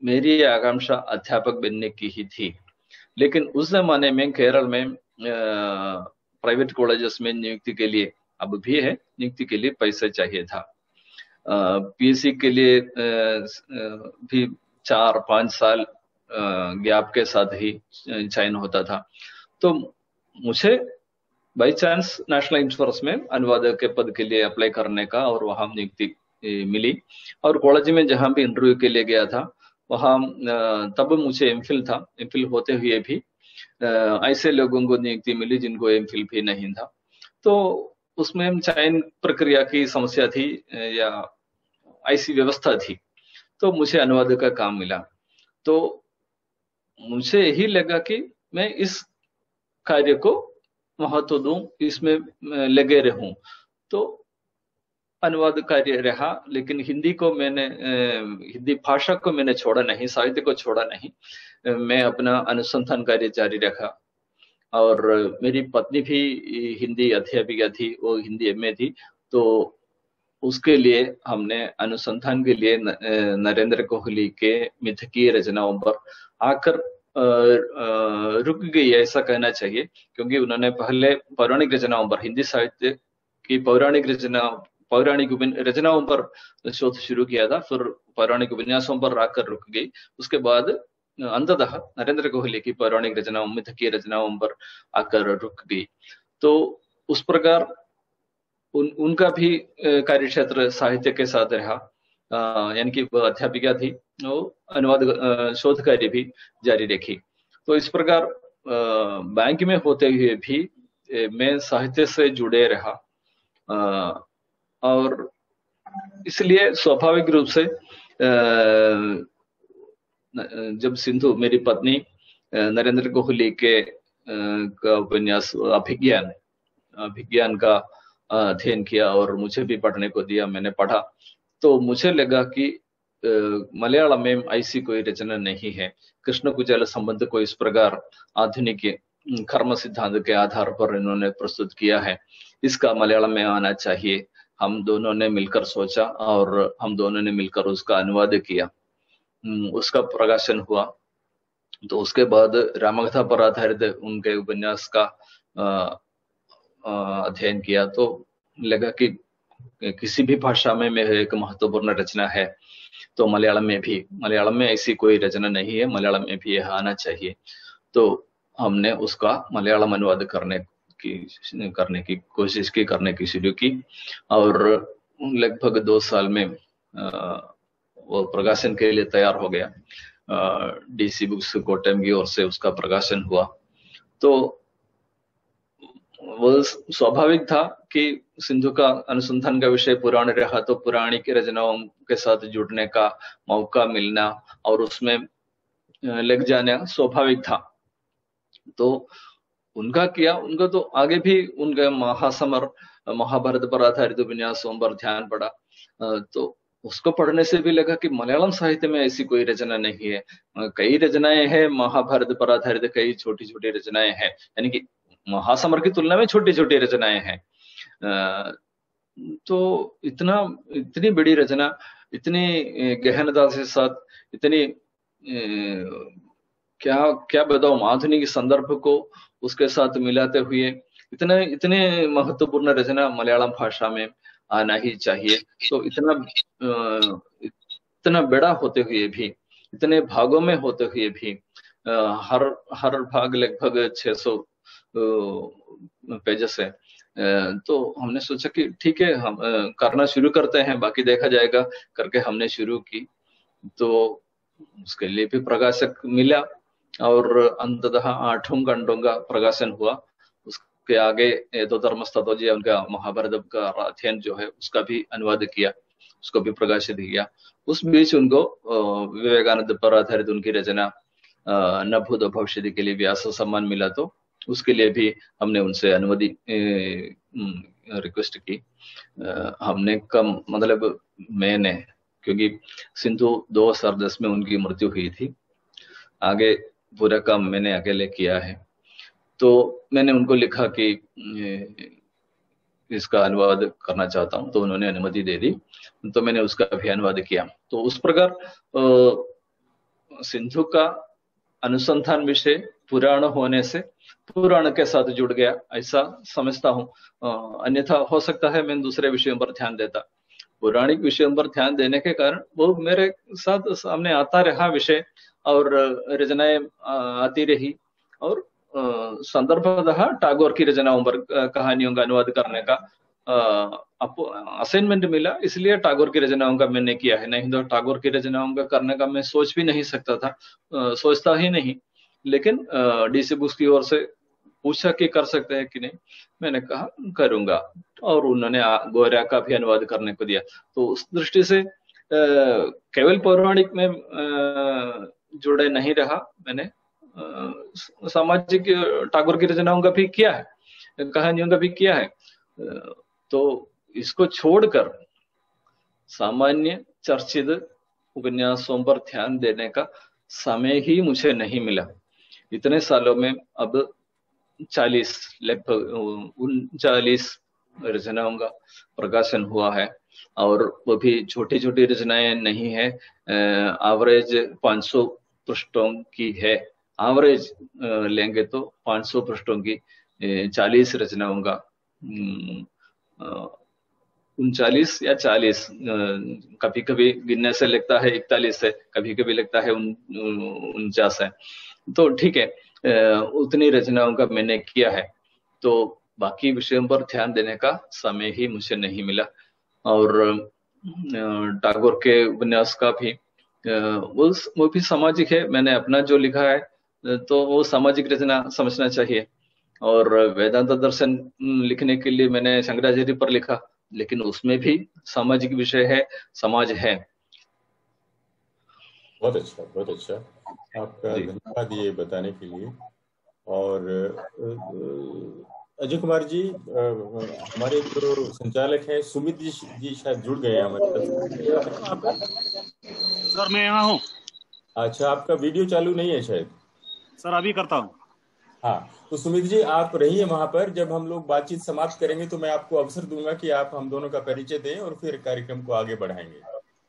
मेरी आकांक्षा अध्यापक बनने की ही थी। लेकिन उस जमाने में केरल में प्राइवेट कॉलेजेस में नियुक्ति के लिए, अब भी है, नियुक्ति के लिए पैसा चाहिए था। पीएससी के लिए भी 4-5 साल गैप के साथ ही चयन होता था। तो मुझे बाई चांस नेशनल इंश्योरेंस में अनुवादक के पद के लिए अप्लाई करने का और वहां नियुक्ति मिली। और कॉलेज में जहां भी इंटरव्यू के लिए गया था वहां तब मुझे एमफिल था, एमफिल होते हुए भी ऐसे लोगों को नियुक्ति मिली जिनको एमफिल भी नहीं था। तो उसमें चयन प्रक्रिया की समस्या थी या ऐसी व्यवस्था थी, तो मुझे अनुवादक का काम मिला। तो मुझे यही लगा कि मैं इस कार्य को महत्व दूं, इसमें लगे रहूं। तो अनुवाद कार्य रहा, लेकिन हिंदी को मैंने हिंदी भाषा को मैंने छोड़ा नहीं, साहित्य को छोड़ा नहीं। मैं अपना अनुसंधान कार्य जारी रखा। और मेरी पत्नी भी हिंदी अध्यापिका थी, वो हिंदी एमए थी। तो उसके लिए हमने अनुसंधान के लिए नरेंद्र कोहली के मिथकीय रचनाओं पर आकर रुक गई, ऐसा कहना चाहिए। क्योंकि उन्होंने पहले पौराणिक रचनाओं पर, हिंदी साहित्य की पौराणिक रचनाओं पर शोध शुरू किया था, फिर पौराणिक उपन्यासों पर आकर रुक गई। उसके बाद अंततः नरेंद्र कोहली की पौराणिक रचनाओं, मिथकीय रचनाओं पर आकर रुक गई। तो उस प्रकार उनका भी कार्यक्षेत्र साहित्य के साथ रहा, यानी कि वह अध्यापिका थी, वो अनुवाद शोध कार्य भी जारी रखी। तो इस प्रकार बैंक में होते हुए भी मैं साहित्य से जुड़े रहा। और इसलिए स्वाभाविक रूप से जब सिंधु, मेरी पत्नी, नरेंद्र कोहली के उपन्यास अभिज्ञान का अध्ययन किया और मुझे भी पढ़ने को दिया, मैंने पढ़ा। तो मुझे लगा कि मलयालम में ऐसी कोई रचना नहीं है। कृष्ण कुचेल संबंध को इस प्रकार आधुनिक कर्म सिद्धांत के आधार पर इन्होंने प्रस्तुत किया है, इसका मलयालम में आना चाहिए। हम दोनों ने मिलकर सोचा और हम दोनों ने मिलकर उसका अनुवाद किया, उसका प्रकाशन हुआ। तो उसके बाद रामकथा पर आधारित उनके उपन्यास का अध्ययन किया। तो लगा कि किसी भी भाषा में एक महत्वपूर्ण रचना है, तो मलयालम में ऐसी कोई रचना नहीं है, मलयालम में भी यह आना चाहिए। तो हमने उसका मलयालम अनुवाद करने की कोशिश की, करने की शुरू की। और लगभग 2 साल में वो प्रकाशन के लिए तैयार हो गया। डीसी बुक्स कोटम की ओर से उसका प्रकाशन हुआ। तो वो स्वाभाविक था कि सिंधु का अनुसंधान का विषय पुराण रहा, तो पुराणी की रचनाओं के साथ जुड़ने का मौका मिलना और उसमें लग जाना स्वाभाविक था। तो उनका तो आगे भी उनके महासमर, महाभारत पर आधारित उपन्यासों पर ध्यान पड़ा। तो उसको पढ़ने से भी लगा कि मलयालम साहित्य में ऐसी कोई रचना नहीं है। कई रचनाएं हैं महाभारत पर आधारित, कई छोटी छोटी रचनाएं हैं, यानी कि महासमर की तुलना में छोटी छोटी रचनाएं हैं। तो इतनी बड़ी रचना, इतनी गहनता के साथ, इतनी क्या बताऊं, आधुनिक संदर्भ को उसके साथ मिलाते हुए इतने महत्वपूर्ण रचना मलयालम भाषा में आना ही चाहिए। तो इतना बड़ा होते हुए भी, इतने भागों में होते हुए भी, हर भाग लगभग 600 पेजेस है। तो हमने सोचा कि ठीक है, हम करना शुरू करते हैं, बाकी देखा जाएगा करके हमने शुरू की। तो उसके लिए भी प्रकाशक मिला और अंततः 8 खंडों का प्रकाशन हुआ। उसके आगे तो धर्मस्तत्वजी, उनका महाभारत का अध्ययन जो है उसका भी अनुवाद किया, उसको भी प्रकाशित किया। उस बीच उनको विवेकानंद पर आधारित उनकी रचना न भूत भविष्य के लिए व्यास सम्मान मिला, तो उसके लिए भी हमने उनसे अनुमति रिक्वेस्ट की। हमने मैंने, क्योंकि सिंधु 2010 में उनकी मृत्यु हुई थी, आगे पूरा काम मैंने अकेले किया है। तो मैंने उनको लिखा कि इसका अनुवाद करना चाहता हूं, तो उन्होंने अनुमति दे दी। तो मैंने उसका भी अनुवाद किया। तो उस प्रकार सिंधु का अनुसंधान विषय पुराण होने से पुराण के साथ जुड़ गया, ऐसा समझता हूं। अन्यथा हो सकता है मैं दूसरे विषयों पर ध्यान देता। पौराणिक विषयों पर ध्यान देने के कारण वो मेरे साथ सामने आता रहा विषय, और रचनाएं आती रही, और संदर्भतः टागोर की रचनाओं पर कहानियों का अनुवाद करने का असाइनमेंट मिला, इसलिए टागोर की रचनाओं का मैंने किया है। नहीं तो टागोर की रचनाओं का करने का मैं सोच भी नहीं सकता था, सोचता ही नहीं। लेकिन डीसी बुक्स की ओर से पूछा कि कर सकते हैं कि नहीं, मैंने कहा करूंगा, और उन्होंने गोरा का भी अनुवाद करने को दिया। तो उस दृष्टि से केवल पौराणिक में जुड़े नहीं रहा, मैंने सामाजिक टागोर की रचनाओं का भी किया है, कहानियों का भी किया है। तो इसको छोड़कर सामान्य चर्चित उपन्यासों पर ध्यान देने का समय ही मुझे नहीं मिला। इतने सालों में अब 40 लगभग 39 रचनाओं का प्रकाशन हुआ है, और वो भी छोटी छोटी रचनाएं नहीं है, एवरेज 500 पृष्ठों की है। एवरेज लेंगे तो 500 पृष्ठों की 40 रचनाओं का 39 या 40, कभी कभी गिनने से लगता है 41 है, कभी कभी लगता है 49 है। तो ठीक है, उतनी रचनाओं का मैंने किया है, तो बाकी विषयों पर ध्यान देने का समय ही मुझे नहीं मिला। और टागोर के उपन्यास का भी वो भी सामाजिक है। मैंने अपना जो लिखा है तो वो सामाजिक रचना समझना चाहिए। और वेदांत दर्शन लिखने के लिए मैंने शंकराचार्य पर लिखा, लेकिन उसमें भी सामाजिक विषय है, समाज है। बहुत अच्छा, बहुत अच्छा, आपका धन्यवाद ये बताने के लिए। और अजय कुमार जी, हमारे जो संचालक हैं सुमित जी शायद जुड़ गए हैं हमारे साथ। सर मैं यहाँ हूँ। अच्छा, आपका वीडियो चालू नहीं है शायद? सर अभी करता हूँ। हाँ, तो सुमित जी आप रहिए वहां पर। जब हम लोग बातचीत समाप्त करेंगे तो मैं आपको अवसर दूंगा कि आप हम दोनों का परिचय दें और फिर कार्यक्रम को आगे बढ़ाएंगे।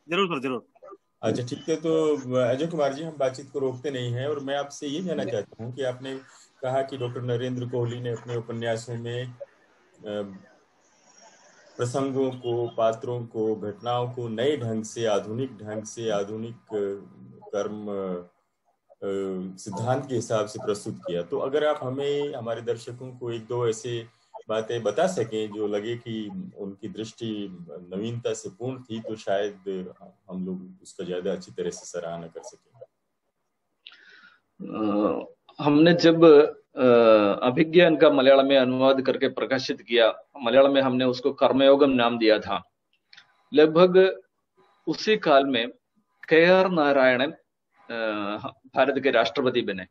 जरूर सर, जरूर। अच्छा ठीक है, तो अजय कुमार जी हम बातचीत को रोकते नहीं हैं, और मैं आपसे ये जानना चाहता हूँ कि आपने कहा कि डॉक्टर नरेंद्र कोहली ने अपने उपन्यासों में प्रसंगों को, पात्रों को, घटनाओं को नए ढंग से, आधुनिक ढंग से, आधुनिक कर्म सिद्धांत के हिसाब से प्रस्तुत किया। तो अगर आप हमें, हमारे दर्शकों को एक दो ऐसे बातें बता सकें जो लगे कि उनकी दृष्टि नवीनता से पूर्ण थी, तो शायद हम लोग उसका ज्यादा अच्छी तरह से सराहना कर सकें। हमने जब अभिज्ञान का मलयालम में अनुवाद करके प्रकाशित किया, मलयालम में हमने उसको कर्मयोगम नाम दिया था। लगभग उसी काल में KR नारायणन भारत के राष्ट्रपति बने।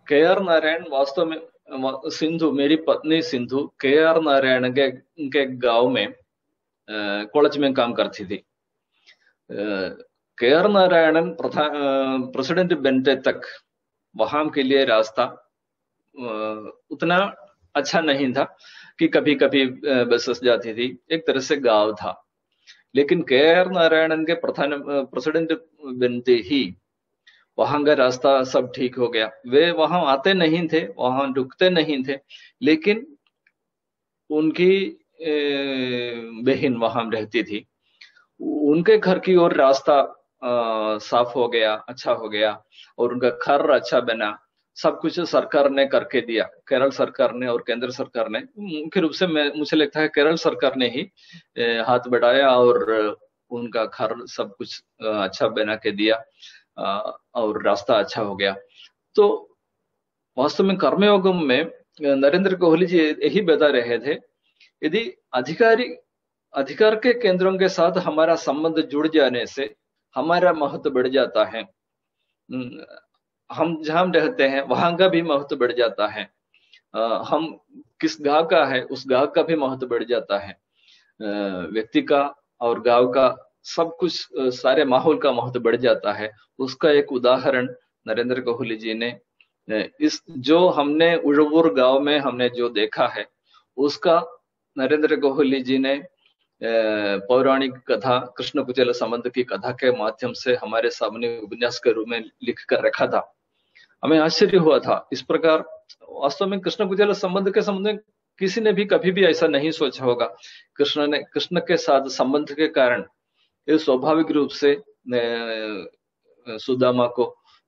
KR नारायण वास्तव में सिंधु, मेरी पत्नी सिंधु KR नारायण के गांव में कॉलेज में काम करती थी। KR नारायणन प्रेसिडेंट बनने तक वहां के लिए रास्ता उतना अच्छा नहीं था कि कभी कभी बसेस जाती थी, एक तरह से गांव था। लेकिन KR नारायणन के प्रेसिडेंट बनते ही वहां का रास्ता सब ठीक हो गया। वे वहां आते नहीं थे, वहां रुकते नहीं थे, लेकिन उनकी बहन वहां रहती थी, उनके घर की ओर रास्ता साफ हो गया, अच्छा हो गया, और उनका घर अच्छा बना। सब कुछ सरकार ने करके दिया, केरल सरकार ने और केंद्र सरकार ने। मुख्य रूप से मुझे लगता है केरल सरकार ने ही हाथ बढ़ाया और उनका घर सब कुछ अच्छा बना के दिया, और रास्ता अच्छा हो गया। तो वास्तव में कर्मयोगम में नरेंद्र कोहली जी यही बता रहे थे, यदि अधिकार के केंद्रों के साथ हमारा संबंध जुड़ जाने से हमारा महत्व बढ़ जाता है। हम जहां रहते हैं वहां का भी महत्व बढ़ जाता है। हम किस गांव का है उस गांव का भी महत्व बढ़ जाता है। व्यक्ति का और गांव का सब कुछ, सारे माहौल का महत्व बढ़ जाता है। उसका एक उदाहरण नरेंद्र कोहली जी ने इस जो हमने उड़वूर गांव में हमने जो देखा है, उसका नरेंद्र कोहली जी ने पौराणिक कथा कृष्ण कुचेल संबंध की कथा के माध्यम से हमारे सामने उपन्यास के रूप में लिख कर रखा था। हमें आश्चर्य हुआ था। इस प्रकार वास्तव में कृष्ण कुचेल संबंध के संबंध में किसी ने भी कभी भी ऐसा नहीं सोचा होगा। कृष्ण के साथ संबंध के कारण ये स्वाभाविक रूप से सुदामा को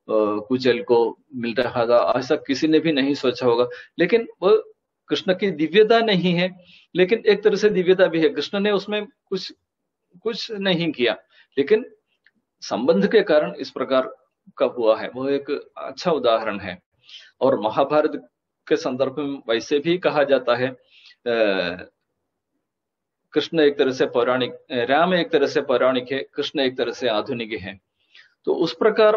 कुचेल को मिल रहा था, ऐसा किसी ने भी नहीं सोचा होगा। लेकिन वो कृष्ण की दिव्यता नहीं है, लेकिन एक तरह से दिव्यता भी है। कृष्ण ने उसमें कुछ नहीं किया, लेकिन संबंध के कारण इस प्रकार का हुआ है, वो एक अच्छा उदाहरण है। और महाभारत के संदर्भ में वैसे भी कहा जाता है, कृष्ण एक तरह से पौराणिक, राम एक तरह से पौराणिक है, कृष्ण एक तरह से आधुनिक है। तो उस प्रकार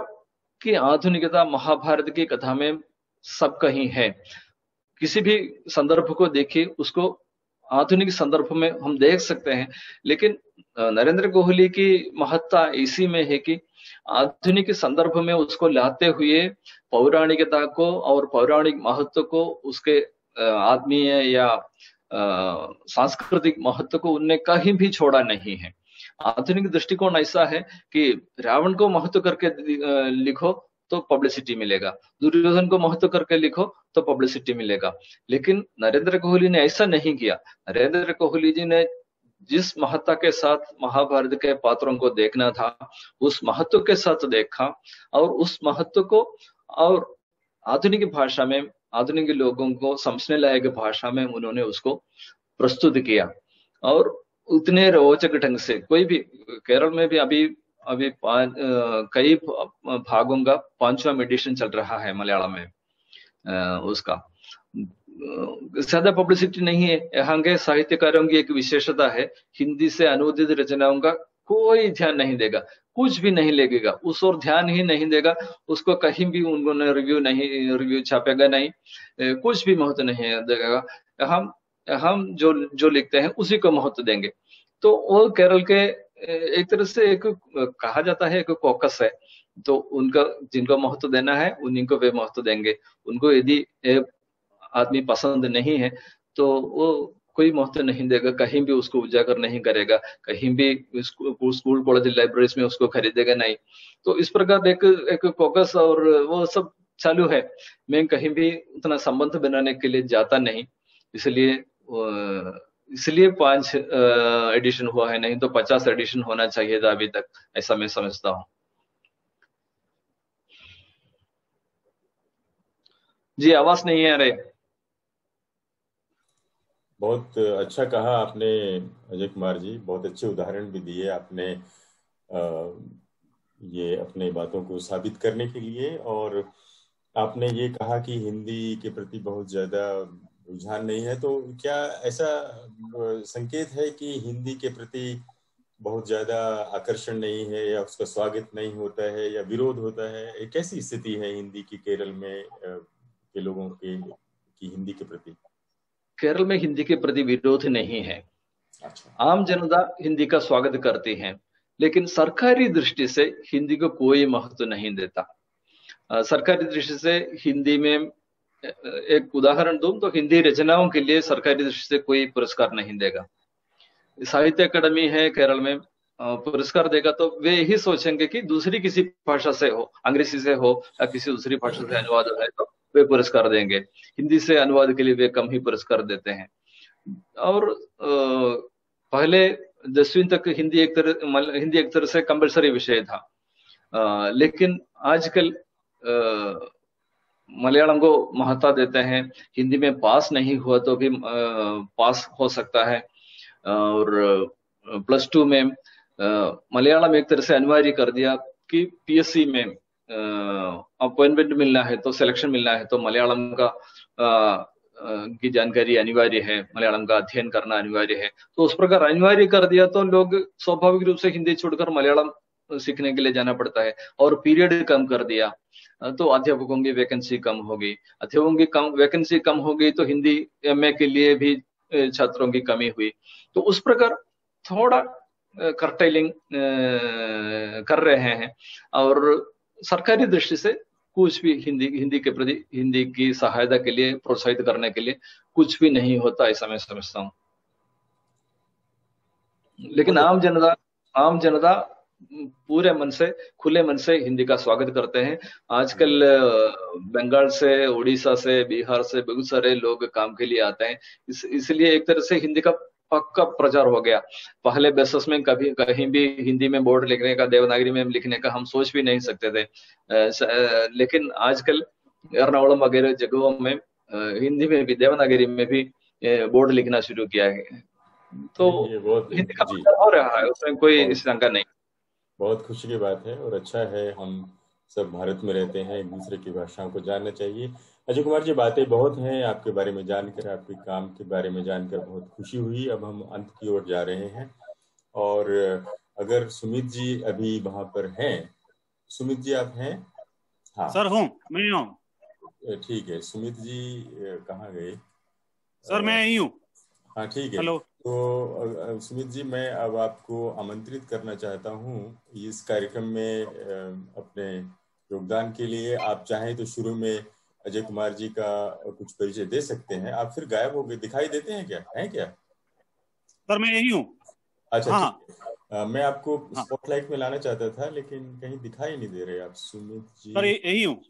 की आधुनिकता महाभारत की कथा में सब कहीं है। किसी भी संदर्भ को देखिए, उसको आधुनिक संदर्भ में हम देख सकते हैं। लेकिन नरेंद्र कोहली की महत्ता इसी में है कि आधुनिक संदर्भ में उसको लाते हुए पौराणिकता को और पौराणिक महत्व को, उसके आत्मीय या सांस्कृतिक महत्व को उनने कहीं भी छोड़ा नहीं है। आधुनिक दृष्टिकोण ऐसा है कि रावण को महत्व करके लिखो तो पब्लिसिटी मिलेगा, दुर्योधन को महत्व करके लिखो तो पब्लिसिटी मिलेगा। लेकिन नरेंद्र कोहली ने ऐसा नहीं किया। नरेंद्र कोहली जी ने जिस महत्ता के साथ महाभारत के पात्रों को देखना था, उस महत्व के साथ देखा, और उस महत्व को और आधुनिक भाषा में, आधुनिक लोगों को समझने लायक भाषा में उन्होंने उसको प्रस्तुत किया। और उतने रोचक ढंग से, कोई भी केरल में भी अभी कई भागों का 5वां एडिशन चल रहा है मलयालम में। उसका ज्यादा पब्लिसिटी नहीं है। यहाँ के साहित्यकारों की एक विशेषता है, हिंदी से अनुवादित रचनाओं का कोई ध्यान नहीं देगा, कुछ भी नहीं लगेगा, उस और ध्यान ही नहीं देगा। उसको कहीं भी उन्होंने रिव्यू छापेगा नहीं, कुछ भी महत्व नहीं देगा। हम जो लिखते हैं उसी को महत्व देंगे। तो वो केरल के एक तरह से एक कहा जाता है एक कॉकस है, तो उनका जिनको महत्व देना है उन्हीं को वे महत्व देंगे। उनको यदि आदमी पसंद नहीं है तो वो कोई महत्व नहीं देगा, कहीं भी उसको उजागर नहीं करेगा, कहीं भी स्कूल कॉलेज लाइब्रेरीज में उसको खरीदेगा नहीं। तो इस प्रकार एक कॉकस और वो सब चालू है। मैं कहीं भी उतना संबंध बनाने के लिए जाता नहीं, इसलिए 5 एडिशन हुआ है, नहीं तो 50 एडिशन होना चाहिए था अभी तक, ऐसा मैं समझता हूँ। जी आवाज नहीं आ रही। बहुत अच्छा कहा आपने अजय कुमार जी, बहुत अच्छे उदाहरण भी दिए आपने ये अपने बातों को साबित करने के लिए। और आपने ये कहा कि हिंदी के प्रति बहुत ज्यादा रुझान नहीं है, तो क्या ऐसा संकेत है कि हिंदी के प्रति बहुत ज्यादा आकर्षण नहीं है, या उसका स्वागत नहीं होता है, या विरोध होता है? एक कैसी स्थिति है हिंदी की केरल में के लोगों की हिंदी के प्रति? केरल में हिंदी के प्रति विरोध नहीं है। अच्छा। आम जनता हिंदी का स्वागत करती है, लेकिन सरकारी दृष्टि से हिंदी को कोई महत्व नहीं देता। सरकारी दृष्टि से हिंदी में एक उदाहरण दूं तो हिंदी रचनाओं के लिए सरकारी दृष्टि से कोई पुरस्कार नहीं देगा। साहित्य अकादमी है केरल में, पुरस्कार देगा तो वे यही सोचेंगे कि दूसरी किसी भाषा से हो, अंग्रेजी से हो या किसी दूसरी भाषा से अनुवाद है तो वे पुरस्कार देंगे। हिंदी से अनुवाद के लिए वे कम ही पुरस्कार देते हैं। और पहले 10वीं तक हिंदी एक तरह से कंपलसरी विषय था, लेकिन आजकल मलयालम को महत्ता देते हैं। हिंदी में पास नहीं हुआ तो भी पास हो सकता है। और +2 में मलयालम एक तरह से अनिवार्य कर दिया कि पीएससी में अपॉइंटमेंट मिलना है तो सिलेक्शन मिलना है तो मलयालम का की जानकारी अनिवार्य है, मलयालम का अध्ययन करना अनिवार्य है। तो उस प्रकार अनिवार्य कर दिया तो लोग स्वाभाविक रूप से हिंदी छोड़कर मलयालम सीखने के लिए जाना पड़ता है। और पीरियड कम कर दिया तो अध्यापकों की वैकेंसी कम होगी, अध्यापकों की वैकेंसी कम हो गई तो हिंदी एमए के लिए भी छात्रों की कमी हुई। तो उस प्रकार थोड़ा कर्टेलिंग कर रहे हैं। और सरकारी दृष्टि से कुछ भी हिंदी के प्रति, हिंदी की सहायता के लिए, प्रोत्साहित करने के लिए कुछ भी नहीं होता, ऐसा मैं समझता हूँ। लेकिन आम जनता पूरे मन से, खुले मन से हिंदी का स्वागत करते हैं। आजकल बंगाल से, उड़ीसा से, बिहार से बहुत सारे लोग काम के लिए आते हैं, इसलिए एक तरह से हिंदी का पक्का प्रचार हो गया। पहले बेसिस में कभी कहीं भी हिंदी में बोर्ड लिखने का, देवनागरी में लिखने का हम सोच भी नहीं सकते थे। लेकिन आजकल एर्नाकुलम वगैरह जगहों में हिंदी में भी, देवनागरी में भी बोर्ड लिखना शुरू किया है। तो ये बहुत हिंदी का जी, प्रचार हो रहा है, उसमें कोई बहुत शंका नहीं। बहुत खुशी की बात है और अच्छा है। हम सब भारत में रहते हैं, एक दूसरे की भाषाओं को जानना चाहिए। अजय कुमार जी, बातें बहुत हैं आपके बारे में जानकर, आपके काम के बारे में जानकर बहुत खुशी हुई। अब हम अंत की ओर जा रहे हैं और अगर सुमित जी अभी वहां पर हैं, सुमित जी आप हैं? हाँ सर हूँ, मैं हूँ ठीक है। सुमित जी कहाँ गए? सर, मैं यही हूँ। हाँ ठीक है। हेलो। तो सुमित जी, मैं अब आपको आमंत्रित करना चाहता हूँ इस कार्यक्रम में अपने योगदान के लिए। आप चाहें तो शुरू में अजय कुमार जी का कुछ परिचय दे सकते हैं। आप फिर गायब हो गए, दिखाई देते हैं क्या? हैं क्या? सर मैं यही हूँ। अच्छा हाँ ठीक हाँ है। मैं आपको हाँ स्पॉटलाइट में लाना चाहता था, लेकिन कहीं दिखाई नहीं दे रहे आप सुमित सर, जी। यही हूँ,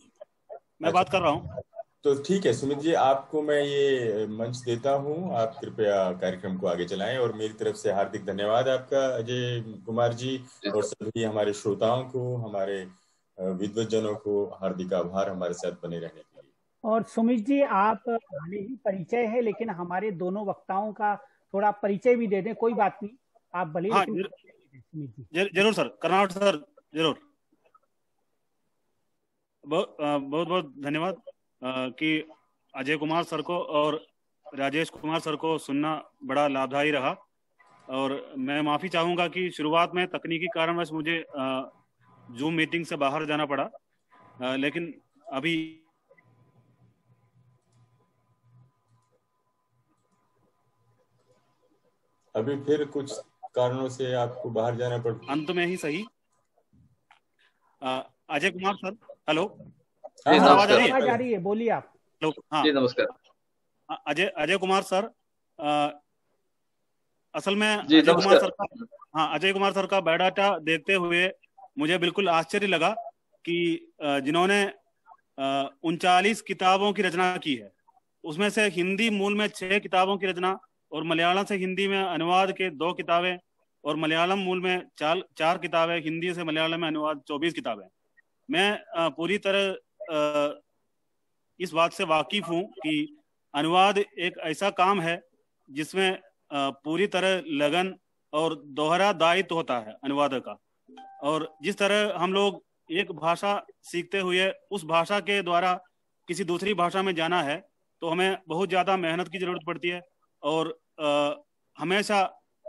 मैं बात कर अच्छा रहा हूँ। तो ठीक है सुमित जी, आपको मैं ये मंच देता हूँ। आप कृपया कार्यक्रम को आगे चलाएं और मेरी तरफ से हार्दिक धन्यवाद आपका अजय कुमार जी, और सभी हमारे श्रोताओं को, हमारे विद्वज्जनों को हार्दिक आभार हमारे साथ बने रहने के लिए। और सुमित जी, आप भले ही परिचय है, लेकिन हमारे दोनों वक्ताओं का थोड़ा परिचय भी दे दें, कोई बात नहीं, आप भले ही, हाँ लेकिन परिचय भी दें सुमित जी। जरूर सर, कर्नाटक सर, जरूर। बहुत बहुत बहुत धन्यवाद कि अजय कुमार सर को और राजेश कुमार सर को सुनना बड़ा लाभदायी रहा। और मैं माफ़ी चाहूँगा कि शुरुआत में तकनीकी कारणवश मुझे जूम मीटिंग से बाहर जाना पड़ा, लेकिन अभी फिर कुछ कारणों से आपको बाहर जाना पड़। अंत में ही सही। Ajay Kumar sir, hello. हाँ जी हाँ, आवाज आ रही है? आवाज आ रही है, बोलिए आप। हेलो, हाँ। जी नमस्कार। अजय कुमार सर, असल में जी अजय कुमार सर नमस्कार। का, हाँ, अजय कुमार सर का बायोडाटा देखते हुए मुझे बिल्कुल आश्चर्य लगा कि जिन्होंने 39 किताबों की रचना की है, उसमें से हिंदी मूल में 6 किताबों की रचना, और मलयालम से हिंदी में अनुवाद के 2 किताबें, और मलयालम मूल में 4 किताबें, हिंदी से मलयालम में अनुवाद 24 किताबें। मैं पूरी तरह इस बात से वाकिफ हूँ कि अनुवाद एक ऐसा काम है जिसमें पूरी तरह लगन और दोहरा दायित्व होता है अनुवादक का। और जिस तरह हम लोग एक भाषा सीखते हुए उस भाषा के द्वारा किसी दूसरी भाषा में जाना है, तो हमें बहुत ज़्यादा मेहनत की ज़रूरत पड़ती है, और हमेशा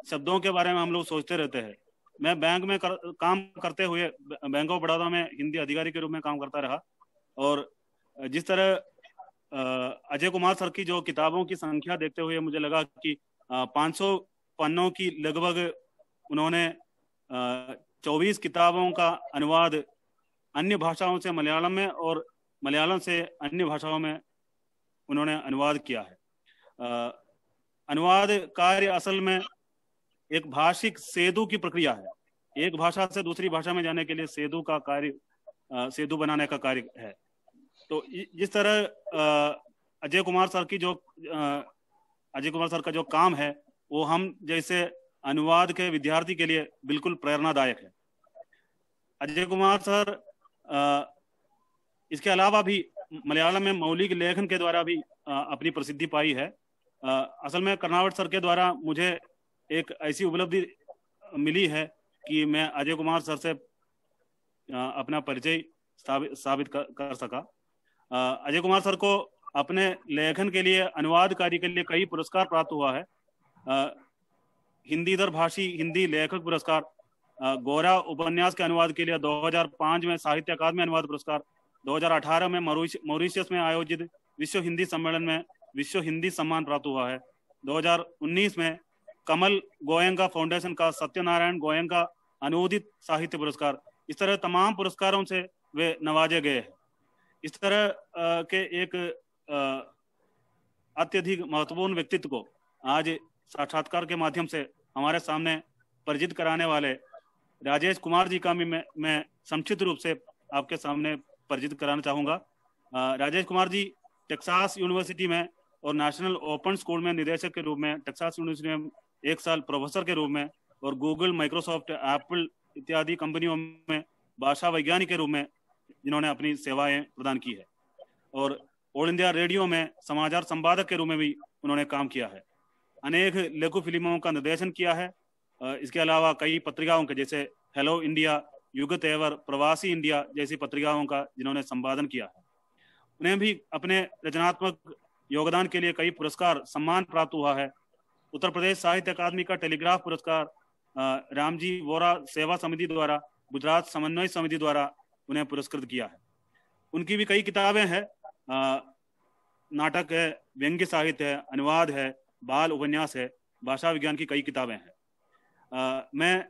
शब्दों के बारे में हम लोग सोचते रहते हैं। मैं बैंक में काम करते हुए बैंक ऑफ बड़ौदा में हिंदी अधिकारी के रूप में काम करता रहा, और जिस तरह अजय कुमार सर की जो किताबों की संख्या देखते हुए मुझे लगा कि 500 पन्नों की लगभग उन्होंने 24 किताबों का अनुवाद अन्य भाषाओं से मलयालम में और मलयालम से अन्य भाषाओं में उन्होंने अनुवाद किया है। अनुवाद कार्य असल में एक भाषिक सेतु की प्रक्रिया है। एक भाषा से दूसरी भाषा में जाने के लिए सेतु का कार्य, सेतु बनाने का कार्य है। तो जिस तरह अजय कुमार सर का जो काम है, वो हम जैसे अनुवाद के विद्यार्थी के लिए बिल्कुल प्रेरणादायक है। अजय कुमार सर इसके अलावा भी मलयालम में मौलिक लेखन के द्वारा भी अपनी प्रसिद्धि पाई है। असल में कर्नावट सर के द्वारा मुझे एक ऐसी उपलब्धि मिली है कि मैं अजय कुमार सर से अपना परिचय साबित कर सका। अजय कुमार सर को अपने लेखन के लिए, अनुवाद कार्य के लिए कई पुरस्कार प्राप्त हुआ है। हिंदी दर भाषी हिंदी लेखक पुरस्कार, गोरा उपन्यास के अनुवाद के लिए 2005 में साहित्य अकादमी अनुवाद पुरस्कार, 2018 में मॉरिशस में आयोजित विश्व हिंदी सम्मेलन में विश्व हिंदी सम्मान प्राप्त हुआ है। 2019 में कमल गोयंका फाउंडेशन का सत्यनारायण गोयंका अनुदित साहित्य पुरस्कार। इस तरह तमाम पुरस्कारों से वे नवाजे गए हैं। इस तरह के एक अत्यधिक महत्वपूर्ण व्यक्तित्व को आज साक्षात्कार के माध्यम से हमारे सामने परिचित कराने वाले राजेश कुमार जी का भी मैं संक्षिप्त रूप से आपके सामने परिचित कराना चाहूँगा। राजेश कुमार जी टेक्सास यूनिवर्सिटी में और नेशनल ओपन स्कूल में निदेशक के रूप में टेक्सास यूनिवर्सिटी में 1 साल प्रोफेसर के रूप में और गूगल, माइक्रोसॉफ्ट, एप्पल इत्यादि कंपनियों में भाषा वैज्ञानिक के रूप में जिन्होंने अपनी सेवाएं प्रदान की है। और ऑल इंडिया रेडियो में समाचार संपादक के रूप में भी उन्होंने काम किया है। अनेक लघु फिल्मों का निर्देशन किया है। इसके अलावा कई पत्रिकाओं के जैसे हेलो इंडिया, युग तेवर, प्रवासी इंडिया जैसी पत्रिकाओं का जिन्होंने संपादन किया है। उन्हें भी अपने रचनात्मक योगदान के लिए कई पुरस्कार, सम्मान प्राप्त हुआ है। उत्तर प्रदेश साहित्य अकादमी का टेलीग्राफ पुरस्कार, रामजी वोरा सेवा समिति द्वारा, गुजरात समन्वय समिति द्वारा उन्हें पुरस्कृत किया है। उनकी भी कई किताबें हैं, नाटक है, व्यंग्य साहित्य है, अनुवाद है, बाल उपन्यास है, भाषा विज्ञान की कई किताबें हैं। मैं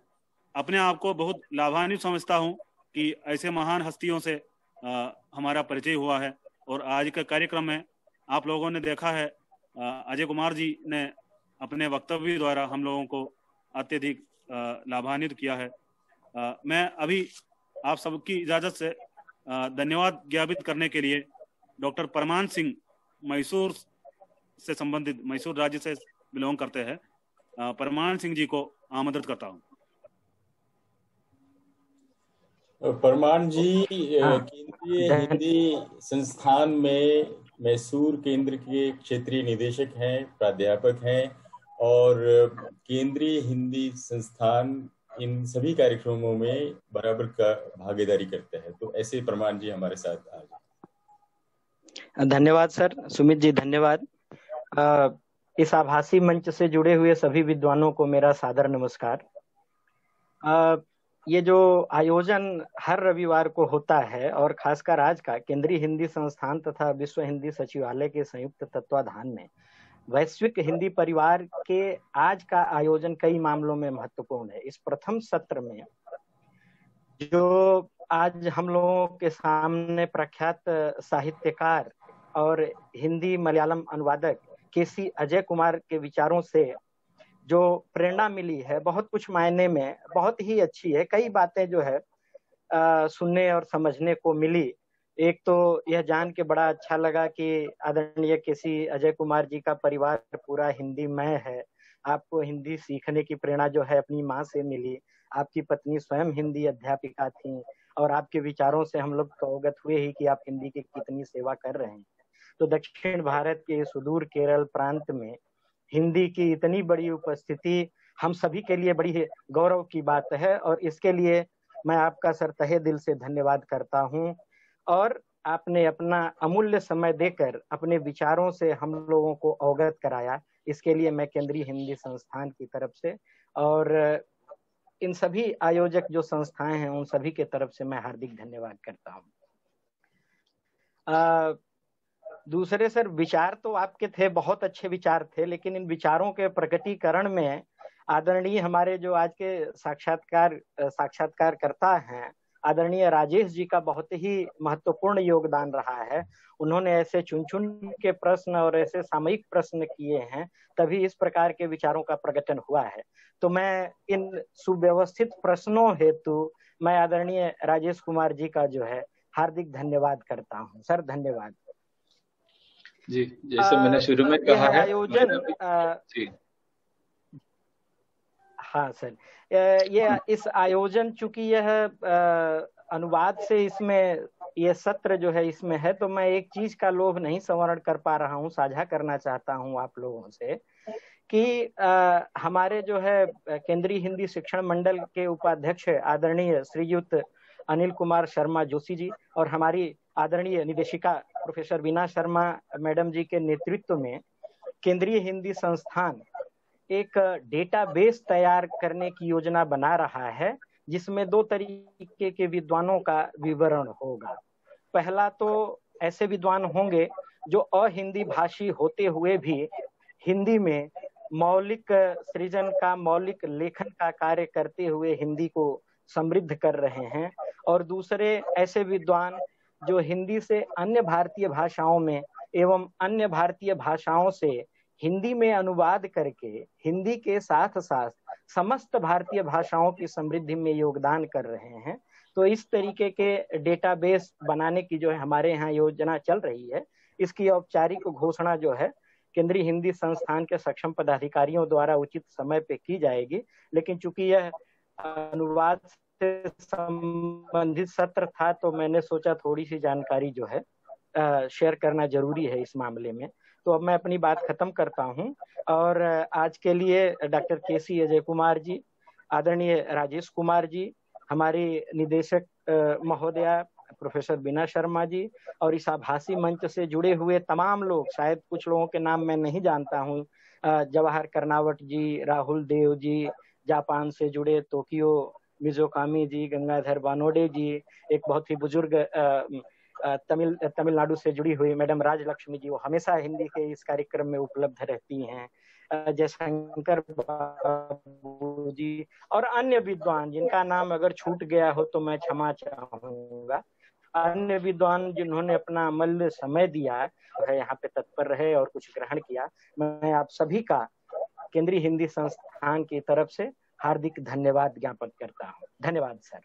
अपने आप को बहुत लाभान्वित समझता हूँ कि ऐसे महान हस्तियों से हमारा परिचय हुआ है। और आज के कार्यक्रम में आप लोगों ने देखा है, अजय कुमार जी ने अपने वक्तव्य द्वारा हम लोगों को अत्यधिक लाभान्वित किया है। मैं अभी आप सबकी इजाजत से धन्यवाद ज्ञापित करने के लिए डॉक्टर परमान सिंह, मैसूर से संबंधित, मैसूर राज्य से बिलोंग करते हैं, परमान सिंह जी को आमंत्रित करता हूँ। परमान जी केंद्रीय हिंदी संस्थान में मैसूर केंद्र के क्षेत्रीय निदेशक हैं, प्राध्यापक हैं और केंद्रीय हिंदी संस्थान इन सभी कार्यक्रमों में बराबर का भागीदारी करते हैं। तो ऐसे परमान जी हमारे साथ आज। धन्यवाद सर, सुमित जी धन्यवाद। इस आभासी मंच से जुड़े हुए सभी विद्वानों को मेरा सादर नमस्कार। ये जो आयोजन हर रविवार को होता है और खासकर आज का केंद्रीय हिंदी संस्थान तथा विश्व हिंदी सचिवालय के संयुक्त तत्वाधान में वैश्विक हिंदी परिवार के आज का आयोजन कई मामलों में महत्वपूर्ण है। इस प्रथम सत्र में जो आज हम लोगों के सामने प्रख्यात साहित्यकार और हिंदी मलयालम अनुवादक केसी अजय कुमार के विचारों से जो प्रेरणा मिली है, बहुत कुछ मायने में बहुत ही अच्छी है। कई बातें जो है सुनने और समझने को मिली। एक तो यह जान के बड़ा अच्छा लगा कि आदरणीय केसी अजय कुमार जी का परिवार पूरा हिंदीमय है। आपको हिंदी सीखने की प्रेरणा जो है अपनी माँ से मिली। आपकी पत्नी स्वयं हिंदी अध्यापिका थी और आपके विचारों से हम लोग अवगत हुए ही कि आप हिंदी की कितनी सेवा कर रहे हैं। तो दक्षिण भारत के सुदूर केरल प्रांत में हिंदी की इतनी बड़ी उपस्थिति हम सभी के लिए बड़ी गौरव की बात है और इसके लिए मैं आपका सर तहे दिल से धन्यवाद करता हूं। और आपने अपना अमूल्य समय देकर अपने विचारों से हम लोगों को अवगत कराया, इसके लिए मैं केंद्रीय हिंदी संस्थान की तरफ से और इन सभी आयोजक जो संस्थाएं हैं उन सभी के तरफ से मैं हार्दिक धन्यवाद करता हूं। दूसरे सर, विचार तो आपके थे, बहुत अच्छे विचार थे, लेकिन इन विचारों के प्रकटीकरण में आदरणीय हमारे जो आज के साक्षात्कारकर्ता हैं आदरणीय राजेश जी का बहुत ही महत्वपूर्ण योगदान रहा है। उन्होंने ऐसे चुन चुन के प्रश्न और ऐसे सामयिक प्रश्न किए हैं, तभी इस प्रकार के विचारों का प्रकटन हुआ है। तो मैं इन सुव्यवस्थित प्रश्नों हेतु मैं आदरणीय राजेश कुमार जी का जो है हार्दिक धन्यवाद करता हूँ। सर धन्यवाद जी। जैसे मैंने शुरू में कहा है आयोजन हाँ सर, ये इस आयोजन चूंकि यह अनुवाद से इसमें ये सत्र जो है इसमें है, तो मैं एक चीज का लोभ नहीं संवरण कर पा रहा हूँ, साझा करना चाहता हूँ आप लोगों से कि हमारे जो है केंद्रीय हिंदी शिक्षण मंडल के उपाध्यक्ष आदरणीय श्रीयुत अनिल कुमार शर्मा जोशी जी और हमारी आदरणीय निदेशिका प्रोफेसर वीना शर्मा मैडम जी के नेतृत्व में केंद्रीय हिंदी संस्थान एक डेटाबेस तैयार करने की योजना बना रहा है, जिसमें 2 तरीके के विद्वानों का विवरण होगा। पहला तो ऐसे विद्वान होंगे जो अहिंदी भाषी होते हुए भी हिंदी में मौलिक सृजन का, मौलिक लेखन का कार्य करते हुए हिंदी को समृद्ध कर रहे हैं, और दूसरे ऐसे विद्वान जो हिंदी से अन्य भारतीय भाषाओं में एवं अन्य भारतीय भाषाओं से हिंदी में अनुवाद करके हिंदी के साथ साथ समस्त भारतीय भाषाओं की समृद्धि में योगदान कर रहे हैं। तो इस तरीके के डेटाबेस बनाने की जो है हमारे यहाँ योजना चल रही है, इसकी औपचारिक घोषणा जो है केंद्रीय हिंदी संस्थान के सक्षम पदाधिकारियों द्वारा उचित समय पे की जाएगी। लेकिन चूंकि यह अनुवाद से संबंधित सत्र था तो मैंने सोचा थोड़ी सी जानकारी जो है शेयर करना जरूरी है इस मामले में। तो अब मैं अपनी बात खत्म करता हूं और आज के लिए डॉक्टर केसी अजय कुमार जी, आदरणीय राजेश कुमार जी, हमारी निदेशक महोदया प्रोफेसर बीना शर्मा जी और इस आभासी मंच से जुड़े हुए तमाम लोग, शायद कुछ लोगों के नाम मैं नहीं जानता हूं, जवाहर कर्नावट जी, राहुल देव जी, जापान से जुड़े तोक्यो मिजोकामी जी, गंगाधर बानोडे जी, एक बहुत ही बुजुर्ग तमिलनाडु से जुड़ी हुई मैडम राजलक्ष्मी जी, वो हमेशा हिंदी के इस कार्यक्रम में उपलब्ध रहती हैं, जयशंकर बाबू जी और अन्य विद्वान जिनका नाम अगर छूट गया हो तो मैं क्षमा चाहूंगा। अन्य विद्वान जिन्होंने अपना अमूल्य समय दिया है, यहाँ पे तत्पर रहे और कुछ ग्रहण किया, मैं आप सभी का केंद्रीय हिंदी संस्थान की तरफ से हार्दिक धन्यवाद ज्ञापन करता हूँ। धन्यवाद सर।